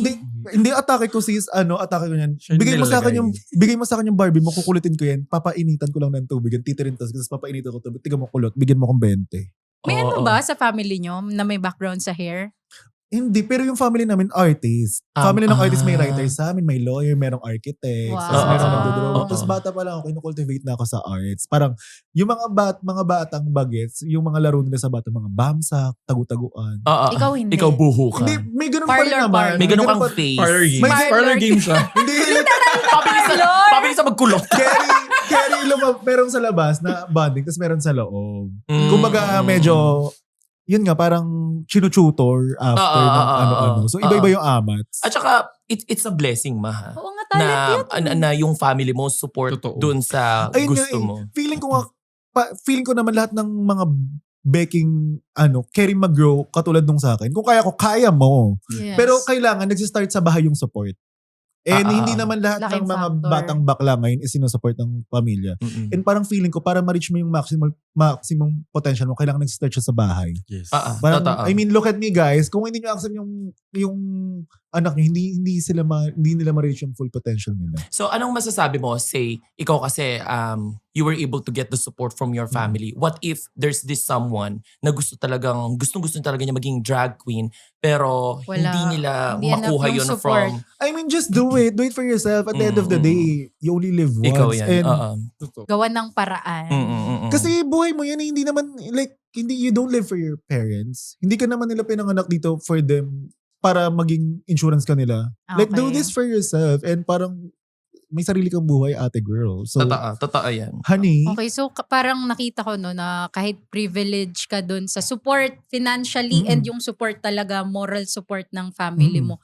Hindi atake ko sis, atake ko yan. Siya Bigay mo sa akin nilalagay. bigay mo sa akin yung Barbie mo, kukulitin ko yan, papainitan ko lang ng tubig, yan titirintas, tapos papainitan ko tubig, tiga mo kulot, bigyan mo akong 20. May Oo. ano ba sa family nyo na may background sa hair? Hindi, pero yung family namin, artist. Family ng artist, may writer sa amin, may lawyer, merong architect, Wow. tapos merong Oo. nagdodrawing. Oo. Tapos bata pa lang ako, kinukultivate na ako sa arts. Parang, yung mga batang bagets, yung mga laro nila sa bata, mga bamsak, tagu-taguan. Ikaw hindi. Ikaw buho ka. Hindi, may ganun pa rin Parlor, naman. parlor. May ganun kang pa- face. Parlor game. May- Parlor game siya. Hindi, Pabilis sa magkulot. carry meron sa labas na bonding, tapos meron sa loob. Mm. Kumbaga, medyo, yun nga, parang chinututor after ng ano-ano. So, iba-iba yung amats. At saka, it's a blessing, ma. Oo nga, talent yan. Na yung family mo support Totoo. dun sa Ayun nga gusto eh. mo. Feeling ko naman lahat ng mga baking, caring mag-grow katulad nung sa akin. Kung kaya mo. Yes. Pero kailangan, nagsistart sa bahay yung support. And hindi Ah. naman lahat ng Laking mga factor. batang bakla ngayon is sinusupport ng pamilya. Mm-mm. And parang feeling ko, para ma-reach mo yung maximum potential mo, kailangan nagsistart siya sa bahay. Yes. Parang, Totoo. I mean, look at me guys. Kung hindi nyo accept yung anak nyo, hindi nila ma-reach yung full potential nila. So, anong masasabi mo? Say, ikaw kasi, you were able to get the support from your family. What if there's this someone na gustong talaga niya maging drag queen, pero Wala. hindi nila Hindi makuha enough yung yun support. from... I mean, just do it. Do it for yourself. At the end of the day, you only live once. Ikaw yan. And Gawa ng paraan. kasi buhay mo yan, hindi naman, you don't live for your parents. Hindi ka naman nila pinanganak dito for them para maging insurance ka nila. Do Okay. this for yourself. And parang, may sarili kang buhay, ate girl. So, Totoo yan. honey, Okay, so parang nakita ko no na kahit privilege ka dun sa support financially and yung support talaga, moral support ng family mo,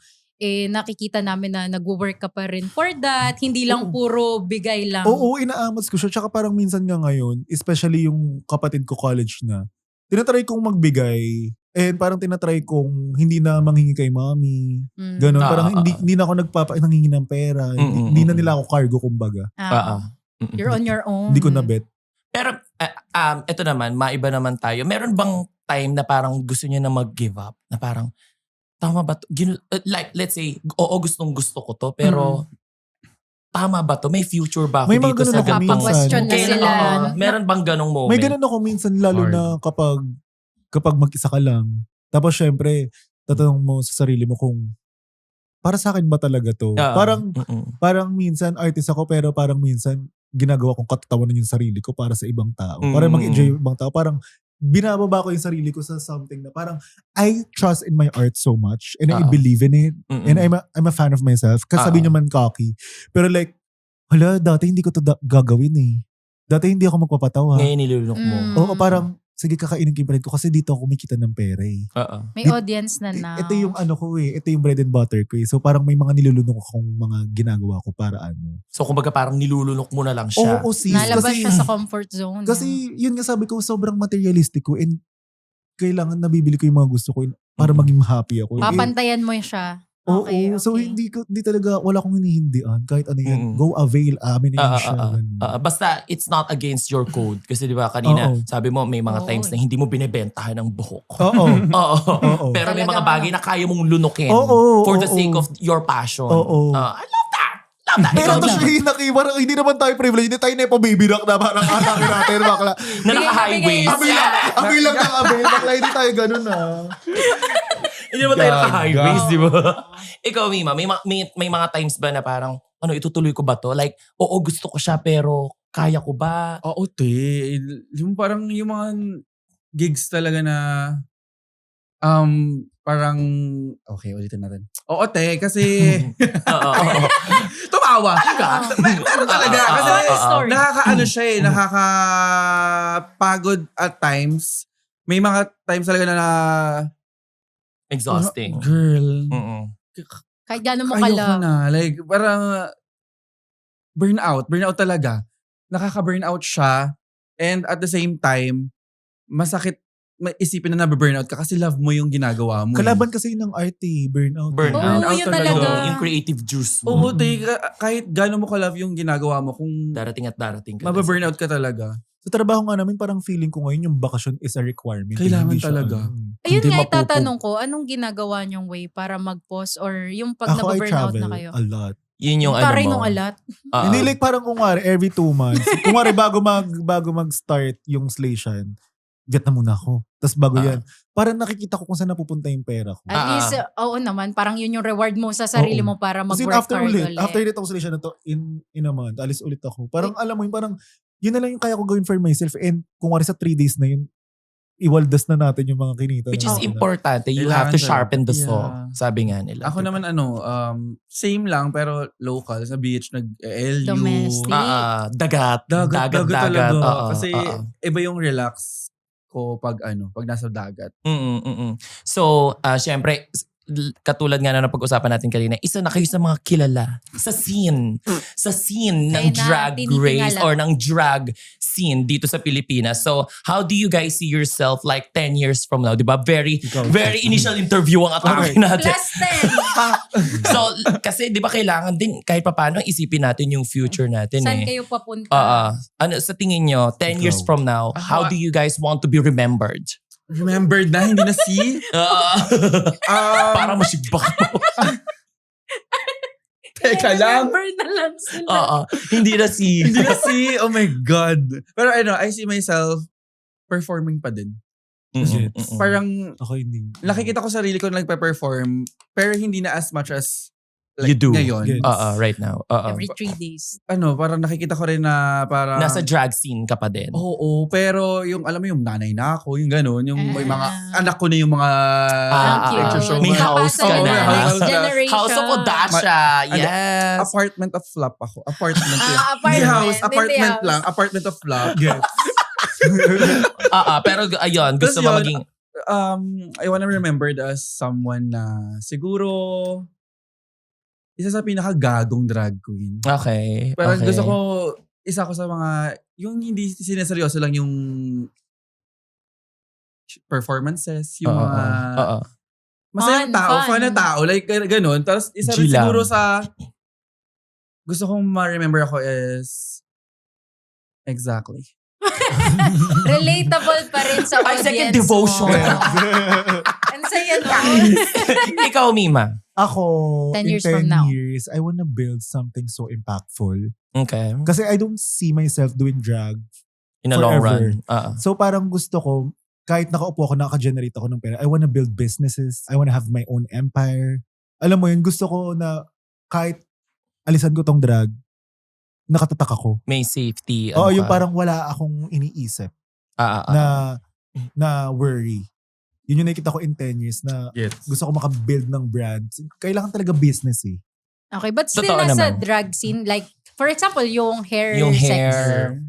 nakikita namin na nag-work ka pa rin for that. Hindi lang puro bigay lang. oo, inaamats ko siya. Tsaka parang minsan nga ngayon, especially yung kapatid ko college na, tinatry kong magbigay. And parang tinatry kong hindi na manghingi kay mami. Mm. Ganon. Parang hindi na ako nangingi ng pera. Hindi na nila ako cargo, kumbaga. You're on your own. Hindi ko na bet. Pero, ito naman, maiba naman tayo. Meron bang time na parang gusto niya na mag-give up? Na parang, tama ba to? Like, let's say, oo, gustong gusto ko to, pero tama ba to? May future ba ako May mga dito ganun sa ako ganitong... minsan. Question na Kailan- sila. meron bang ganong moment? May ganun ako minsan, lalo Hard. na kapag mag-isa ka lang. Tapos syempre, tatanong mo sa sarili mo kung, para sa akin ba talaga to? Parang minsan, artist ako, pero parang minsan, ginagawa kong katatawanan yung sarili ko para sa ibang tao. Para mag-enjoy yung ibang tao. Parang, binababa ko yung sarili ko sa something na parang, I trust in my art so much, and I believe in it. And I'm a fan of myself. Kasi sabi naman cocky. Pero like, hala, dati hindi ko to gagawin eh. Dati hindi ako magpapatawa. Ngayon nilulunok mo. Oo, parang, sige kakainin ko yung bread ko kasi dito ako kumikita ng pera eh. May audience na now. Ito yung ano ko eh. Ito yung bread and butter ko eh. So parang may mga nilulunok akong mga ginagawa ko para ano. So, kumbaga parang nilulunok mo na lang siya. Oo, sis. Nalabas kasi, siya sa comfort zone. Kasi yun nga sabi ko, sobrang materialistic ko and kailangan nabibili ko yung mga gusto ko para maging happy ako. Eh, Papantayan mo siya. Oo, Okay, so okay. hindi talaga, wala akong hinihindian. Kahit ano yan, Mm. go avail, amin na yun siya. ganun. Basta it's not against your code. Kasi di ba kanina, Oo. sabi mo may mga Oo, times na hindi mo binebentahan ng buhok. Oo. Oo. Oo. Pero may Talagang mga bagay na kaya mong lunukin Oo, for the oo. sake of your passion. Oo. I love that. Love that. Pero Ikaw to na. siya parang hindi naman tayo privilege. Hindi tayo nepo baby rock na parang atake natin, bakla. Na naka-highways. Avail lang ng avail, bakla. Hindi tayo ganun Hindi naman tayo naka-highways, God. di ba? Ikaw, Mima, may mga times ba na parang, itutuloy ko ba to? Like, oo, gusto ko siya, pero kaya ko ba? Oo, te. Yung parang yung mga gigs talaga na parang okay, ulitin natin. Oo, te, kasi Oo. tumawa. Meron talaga. Kasi Funny story. nakakaano siya nakakapagod at times. May mga times talaga na Exhausting. girl, Mm-mm. Kahit gano'n mo ayoko ka-love. na. Like, parang burnout talaga. Nakaka-burnout siya. And at the same time, masakit isipin na nabe-burnout ka kasi love mo yung ginagawa mo. Kalaban kasi ng art burnout. Burnout. Oo, Burnout yun talaga. talaga. Yung creative juice mo. Oo, te, kahit gano'n mo ka-love yung ginagawa mo, kung Darating at darating ka. mabe-burnout ka talaga. Sa trabaho nga namin, parang feeling ko ngayon yung bakasyon is a requirement. Kailangan Hindi siya, talaga. Ayun Hindi nga mapupog. itatanong ko, anong ginagawa niyong way para mag-pause or yung pag Ako, I nababurnout travel na kayo? a lot. Yun yung Taray mo. nung alat. Hindi like parang kung every 2 months. Kung bago mag-start yung station, Vietnam muna ako. Tapos bago yan, parang nakikita ko kung saan napupunta yung pera ko. At least, oo naman, parang yun yung reward mo sa sarili Oo. mo para Kasi mag-work after hard ulit, ulit. after nitong station na to, in a month, alis ulit ako. Parang alam mo yun, parang yun na lang yung kaya ko gawin for myself. And kung wari sa 3 days na yun, iwaldas na natin yung mga kinita. Which is natin. importante. You Kailangan have to talaga. sharpen the saw. Yeah. Sabi nga nila. Ako naman same lang pero local sa beach, nag-LU. Domestic. Dagat. Dagat talaga. Oo, Kasi oo. iba yung relax ko pag nasa dagat. So, syempre, katulad nga na pag-usapan natin kanina, isa na kayo sa mga kilala sa scene ng Kaya na, drag race tinitingala. or ng drag scene dito sa Pilipinas. So, how do you guys see yourself like 10 years from now? Diba? Very initial interview ang atake natin. Plus 10. So, kasi di ba kailangan din kahit papaano isipin natin yung future natin Saan eh. kayo papunta? Ano sa tingin nyo, 10 years Ikaw. from now, how do you guys want to be remembered? Remembered na, hindi na si. Para masigbak mo. Teka lang. Remember na lang sila. Hindi na si. Hindi na si. Oh my God. Pero I see myself performing pa din. Parang Ako hindi. nakikita ko sarili ko nagpe-perform pero hindi na as much as You do. ngayon. Yes. Right now. Every 3 days. Parang nakikita ko rin na parang Nasa drag scene ka pa din. Oo, pero yung alam mo yung nanay na ako, yung gano'n, yung may mga Ah. anak ko na yung mga Thank you. May house ka Oo, na. may Next na. generation. House of Odasha. Yes. Apartment of flop ako. Apartment yun. Apartment. Hindi house, Hindi apartment house. lang. Apartment of flop. Gets. Pero ayun, gusto Tapos mo yun, maging I wanna be remembered as someone na siguro isa sa pinakagagong drag queen. okay. Parang okay. gusto ko, isa ko sa mga, yung hindi sineseryoso lang yung performances, yung mga masayang tao, Fun. fun na tao, like ganun. Tapos isa G rin lang. siguro sa, gusto kong ma-remember ako is, exactly. Relatable pa rin sa Ay, audience second devotion. mo. Ang saya nun. Ikaw, Mima. Ako, 10 in years 10 from now. years, I wanna build something so impactful. Okay. Kasi I don't see myself doing drag. In the long Forever. run. So parang gusto ko, kahit nakaupo ako, naka-generate ako ng pera, I wanna build businesses. I wanna have my own empire. Alam mo yun, gusto ko na kahit alisan ko tong drag, nakatatak ako. May safety. Oo, yung ka. parang wala akong iniisip na worry. Yun yung nakikita ko in 10 years na Yes. gusto ko makabuild ng brand. Kailangan talaga business eh. Okay, but still Totoo nasa naman. drag scene, like, for example, yung hair Yung sex. hair.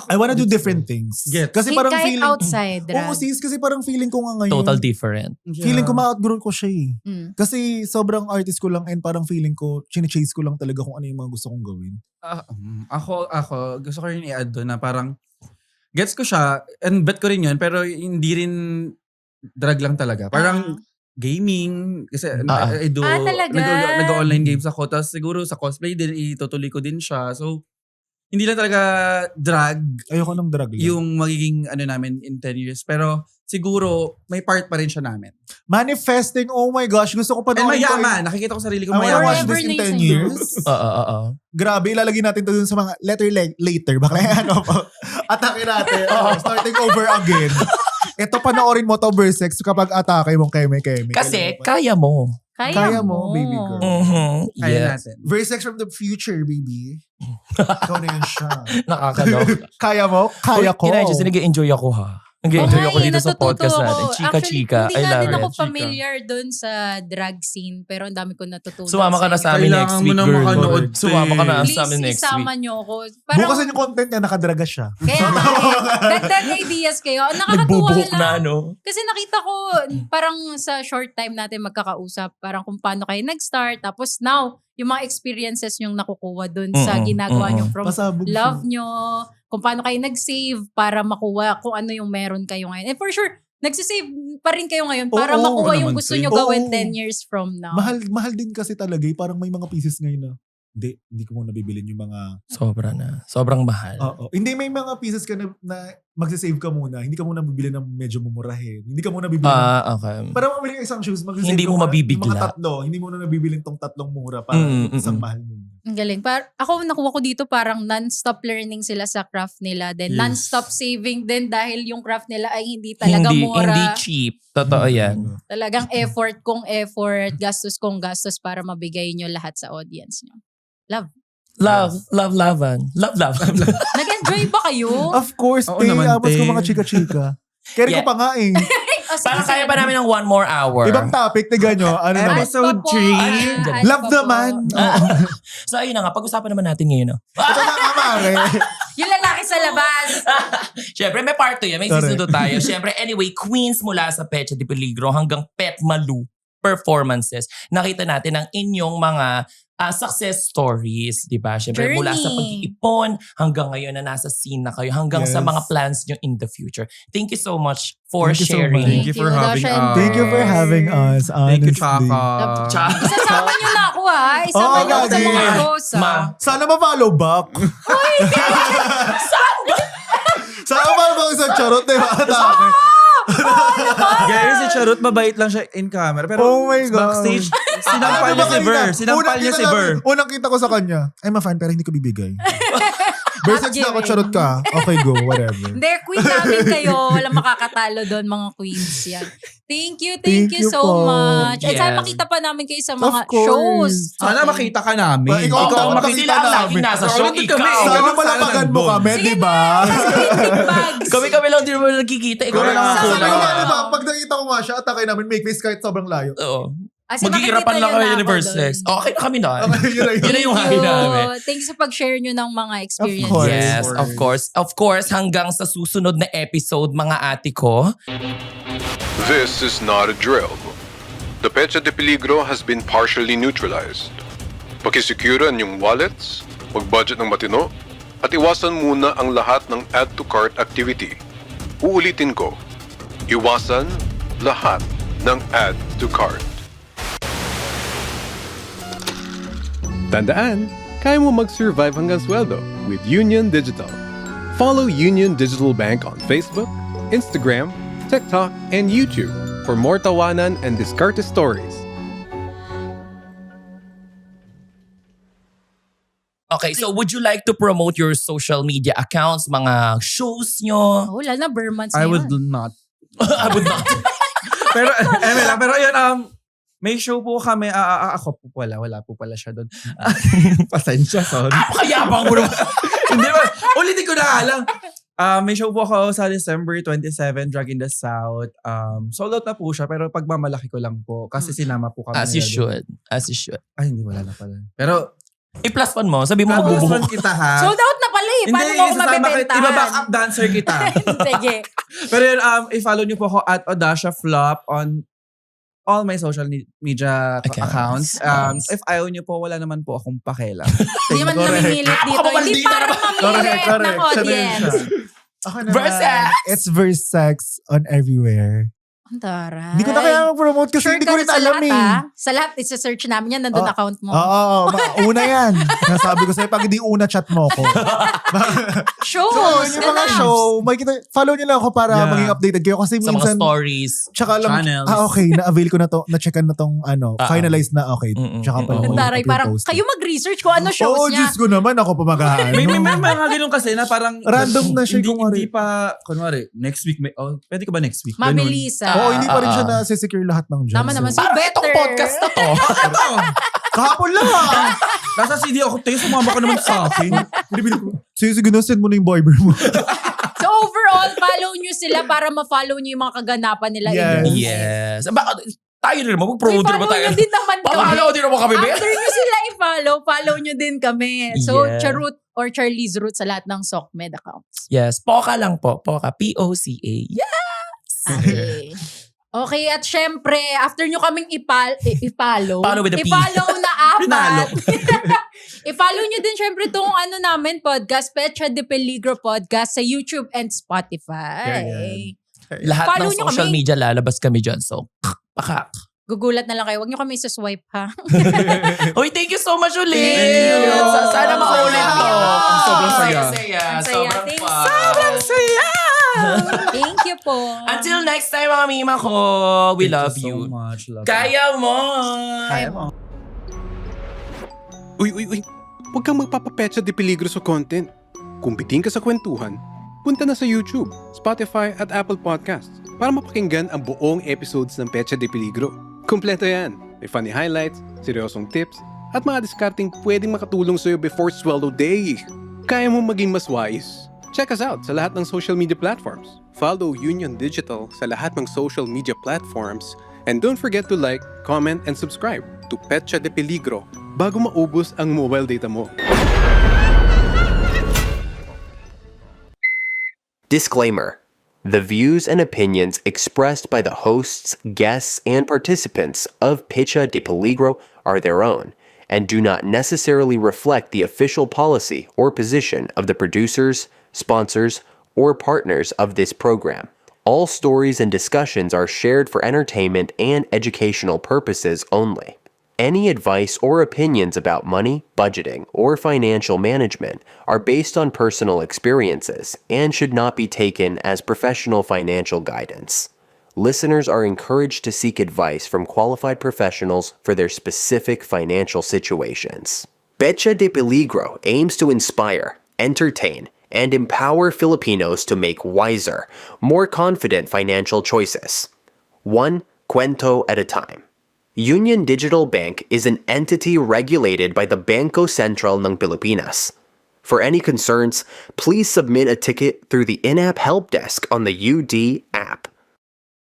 I wanna do different things. Get. Kasi parang Kahit feeling... outside drag. Oo sis, kasi parang feeling ko nga ngayon. Total different. Feeling ko ma-outgrow ko siya eh. Mm. Kasi sobrang artist ko lang and parang feeling ko, chine-chase ko lang talaga kung ano yung mga gusto kong gawin. Ako, gusto ko rin i-add doon na parang, gets ko siya, and bet ko rin yun, pero hindi rin drag lang talaga. Parang, gaming. Kasi I do, talaga? nag-online games ako. Tapos siguro sa cosplay din, itutuloy ko din siya. So, hindi lang talaga drag Ayoko ng drag lang. yung magiging namin in 10 years. Pero siguro, may part pa rin siya namin. Manifesting, oh my gosh, gusto ko pa And mayaman. Nakikita ko sarili ko I wanna mayaman. watch Forever this in na 10 yung years. Oo. Grabe, ilalagay natin to dun sa mga letter later. Baka ano po. Atake natin. Starting over again. Ito panoorin mo to Versex kapag atake mong keme. Kasi kaya mo. Kaya mo, baby girl. Kaya Yes. natin. Versex from the future, baby. Ikaw na yun siya. Nakakaloka. Kaya mo? Kaya ko. Kinaya, just nag-enjoy ako ha. Nag-enjoy ako dito sa podcast natin. Chika-chika. Actually, I hindi nga love din ako it. familiar dun sa drag scene, pero ang dami ko natutunan. Sumama ka na sa amin next Kailangan mo week, na girl. makanood, Sumama ka na Please, sa amin next isama week. nyo ako. Parang, Bukasan yung content niya, nakadraga siya. kaya nga dagdag ideas kayo. Nakakatuwa Nagbubuhok na, lang. no? Kasi nakita ko, parang sa short time natin magkakausap, parang kung paano kayo nag-start. Tapos now, yung mga experiences yung nakukuha dun sa ginagawa nyo from Pasabog siya. love nyo, kung paano kayo nag-save para makuha kung ano yung meron kayo ngayon. And for sure, nagsisave pa rin kayo ngayon para Oo, makuha yung naman, gusto save. nyo gawin Oo. 10 years from now. Mahal din kasi talaga eh. Parang may mga pieces ngayon na, hindi ko muna bibilin yung mga, Sobra na. Sobrang mahal. oo. Hindi, may mga pieces ka na magsisave ka muna. Hindi ka muna bibili ng medyo mumurahin. Hindi ka muna bibili ng, Okay. para mabili ka isang shoes, magsisave Hindi ka mo muna- mabibigla. Yung mga tatlo, hindi mo na nabibilin tong tatlong mura para isang mahal mo. Ang galing. Ako nakuha ko dito parang non-stop learning sila sa craft nila. Then Yes. non-stop saving din dahil yung craft nila ay hindi talaga Hindi mura. cheap. Totoo yan. Talagang effort kung effort, gastos kung gastos para mabigay nyo lahat sa audience nyo. Love. Love. Nag-enjoy ba kayo? Of course, Oo te. naman, Amas ko te. mga chika-chika. Carry ko Yeah. pa nga eh. Oh, sige, Parang kaya sige. pa namin ng 1 more hour. Ibang topic, tiga nyo. Ano naman? Episode Ayos pa po. 3. Ayos Love pa po. naman. So ayun na nga, pag-usapan naman natin ngayon. No? Ito na nga, mare. Yung lalaki sa labas. Siyempre, may part 2 yan. May Correct. season 2 tayo. Siyempre, anyway, queens mula sa Pecha de Peligro hanggang Pet Malu performances. Nakita natin ang inyong mga success stories, di ba? Siyempre, Journey. mula sa pag-iipon hanggang ngayon na nasa scene na kayo, hanggang sa Yes. mga plans nyo in the future. Thank you so much for Thank you so sharing. much. Thank you for having Dasha and us. Thank you for having us, Thank you, honestly. Chaka. Isasama nyo na ako ha. Isama Oo, nyo ako sa gagi. mga shows ha. Ma. Sana ma-follow back. Sana ma-follow back sa charot, di ba? Gary, si Charot, mabait lang siya in camera. Pero Oh my God. backstage, sinampal niya si Ver. Sinampal niya si Ver. Unang kita ko sa kanya, I'm a fan pero hindi ko bibigay. Versex na ako, charot ka. Okay, go, whatever. Hindi, queen namin kayo. Walang makakatalo doon, mga queens yan. Thank you so po. much. At sana Yes. makita pa namin kayo sa Of mga course. shows. Sana makita ka namin. Ba, ikaw Oo, ang kasi makita sila ang namin. laging nasa show. Nandun kami. Ikaw. Sana Sana malapagan mo nandun. kami, Sige di na, ba? big bags. Kami lang din mo nagkikita. Ikaw na lang ang Sabi kulang. nga, di ba? Pag nakita ko nga siya, atake namin, make face kahit sobrang layo. Oo. Kasi Magigirapan makikita lang nyo kami na ako Universex. doon. Okay na kami na. Yun na yun. Yun na yung Thank high you. namin. Thank you sa pag-share nyo ng mga experiences. course. Yes, of course. Of course, hanggang sa susunod na episode, mga ate ko. This is not a drill. The Pecha de Peligro has been partially neutralized. Pakisecure yung wallets, mag-budget ng matino, at iwasan muna ang lahat ng add-to-cart activity. Uulitin ko, iwasan lahat ng add-to-cart. Tandaan, kaya mo mag-survive hanggang sweldo with Union Digital. Follow Union Digital Bank on Facebook, Instagram, TikTok, and YouTube for more tawanan and diskarte stories. Okay, so would you like to promote your social media accounts, mga shows nyo? Oh, lalo na Burmans I na would yun. not. I would not. Pero, pero yun, may show po kami, ako po pala, wala po pala siya doon. Pasensya, sorry. Pakayabang mo naman. Hindi ba? Ulitin ko na nga lang. May show po ako sa December 27, Drag in the South. Sold out na po siya, pero pagmamalaki ko lang po. Kasi sinama po kami. As you nila doon. should. As you should. Ay, hindi, wala na pala. Pero, I-plus one mo. Sabi mo plus mabubuhok. one kita ha. Sold out na pala eh. Paano mo ako mabibentahan? Iba-back up dancer kita. Sige. Pero yun, i-follow niyo po ako at Odasha Flop on all my social media accounts. If ayaw niyo po, wala naman po akong pakialam. Hindi man namimilit dito. Ako Hindi maldita para naman. mamilit ng Siya na yun audience. siya. Ako naman, Versex! It's Versex on everywhere. Ang taray. Hindi ko na kaya promote kasi Sure hindi ka ko na rin sa alam lahat, eh. ah? Sa lahat, isa-search namin yan. Nandun Ah, account mo. Oo, una yan. Nasabi ko sa'yo, pag hindi una, chat mo ako. Shows! So, yung mga ganun. show, follow nyo lang ako para Yeah. maging updated kayo. Kasi Sa mga minsan, stories. tsaka lang, Channels. okay, na-avail ko na to, na-checkan na tong, finalized na, okay. Tsaka pala. Ang taray, parang kayo mag-research kung ano shows Oo, niya. Diyos ko naman, ako pa mag-aano. May mga ganun kasi na parang Random na siya, hindi, kunwari. hindi pa, kunwari, next week, pwede ka ba next week? Mami Ganun. Lisa. Oo, hindi pa rin siya na-secure lahat ng dyan. Tama naman. So, Parang better. itong podcast na to. Kahapon lang ah. Nasa CD ako, tayo sumama ka naman sa akin. Sige, na-send mo na yung Viber mo. So overall, follow nyo sila para ma-follow nyo yung mga kaganapan nila. in Yes. your life. Yes. Tayo rin naman. Uy, Mag-promote rin follow ba tayo? nyo din naman kami. Pamalo din naman kami, be. After nyo sila i-follow, follow nyo din kami. So, Yeah. Charut or Charlie's Root sa lahat ng SOCMED accounts. Yes. Poca lang po. Poca. P-O-C-A. Yes! Okay. Okay, at syempre, after nyo kaming i-follow, Follow with a P. i-follow na Pinalo. apat. I-follow nyo din syempre itong namin podcast, Pecha de Peligro Podcast sa YouTube and Spotify. Lahat Follow ng nyo social kami. media lalabas kami dyan. So, pakak. Gugulat na lang kayo. Huwag nyo kami swipe ha. Uy, thank you so much ulit. Thank you. Sana makaulit to. Ang sobrang saya. Ang saya. Sobrang Thanks. fun. Sobrang saya. Thank you po. Until next time mga mima ko, we love Thank you. so much. Love Kaya mo. Kaya mo. Uy. Huwag kang magpapapetsa de peligro sa content. Kung bitin ka sa kwentuhan, punta na sa YouTube, Spotify at Apple Podcasts para mapakinggan ang buong episodes ng Petsa de Peligro. Kumpleto yan. May funny highlights, seryosong tips, at mga discarding pwedeng makatulong sa'yo before swallow day. Kaya mo maging mas wise. Check us out sa lahat ng social media platforms. Follow Union Digital sa lahat ng social media platforms. And don't forget to like, comment, and subscribe to Petsa de Peligro bago maubos ang mobile data mo. Disclaimer. The views and opinions expressed by the hosts, guests, and participants of Pecha de Peligro are their own and do not necessarily reflect the official policy or position of the producers, sponsors, or partners of this program. All stories and discussions are shared for entertainment and educational purposes only. Any advice or opinions about money, budgeting, or financial management are based on personal experiences and should not be taken as professional financial guidance. Listeners are encouraged to seek advice from qualified professionals for their specific financial situations. Pecha de Peligro aims to inspire, entertain, and empower Filipinos to make wiser, more confident financial choices. One cuento at a time. Union Digital Bank is an entity regulated by the Bangko Sentral ng Pilipinas. For any concerns, please submit a ticket through the in-app help desk on the UD app.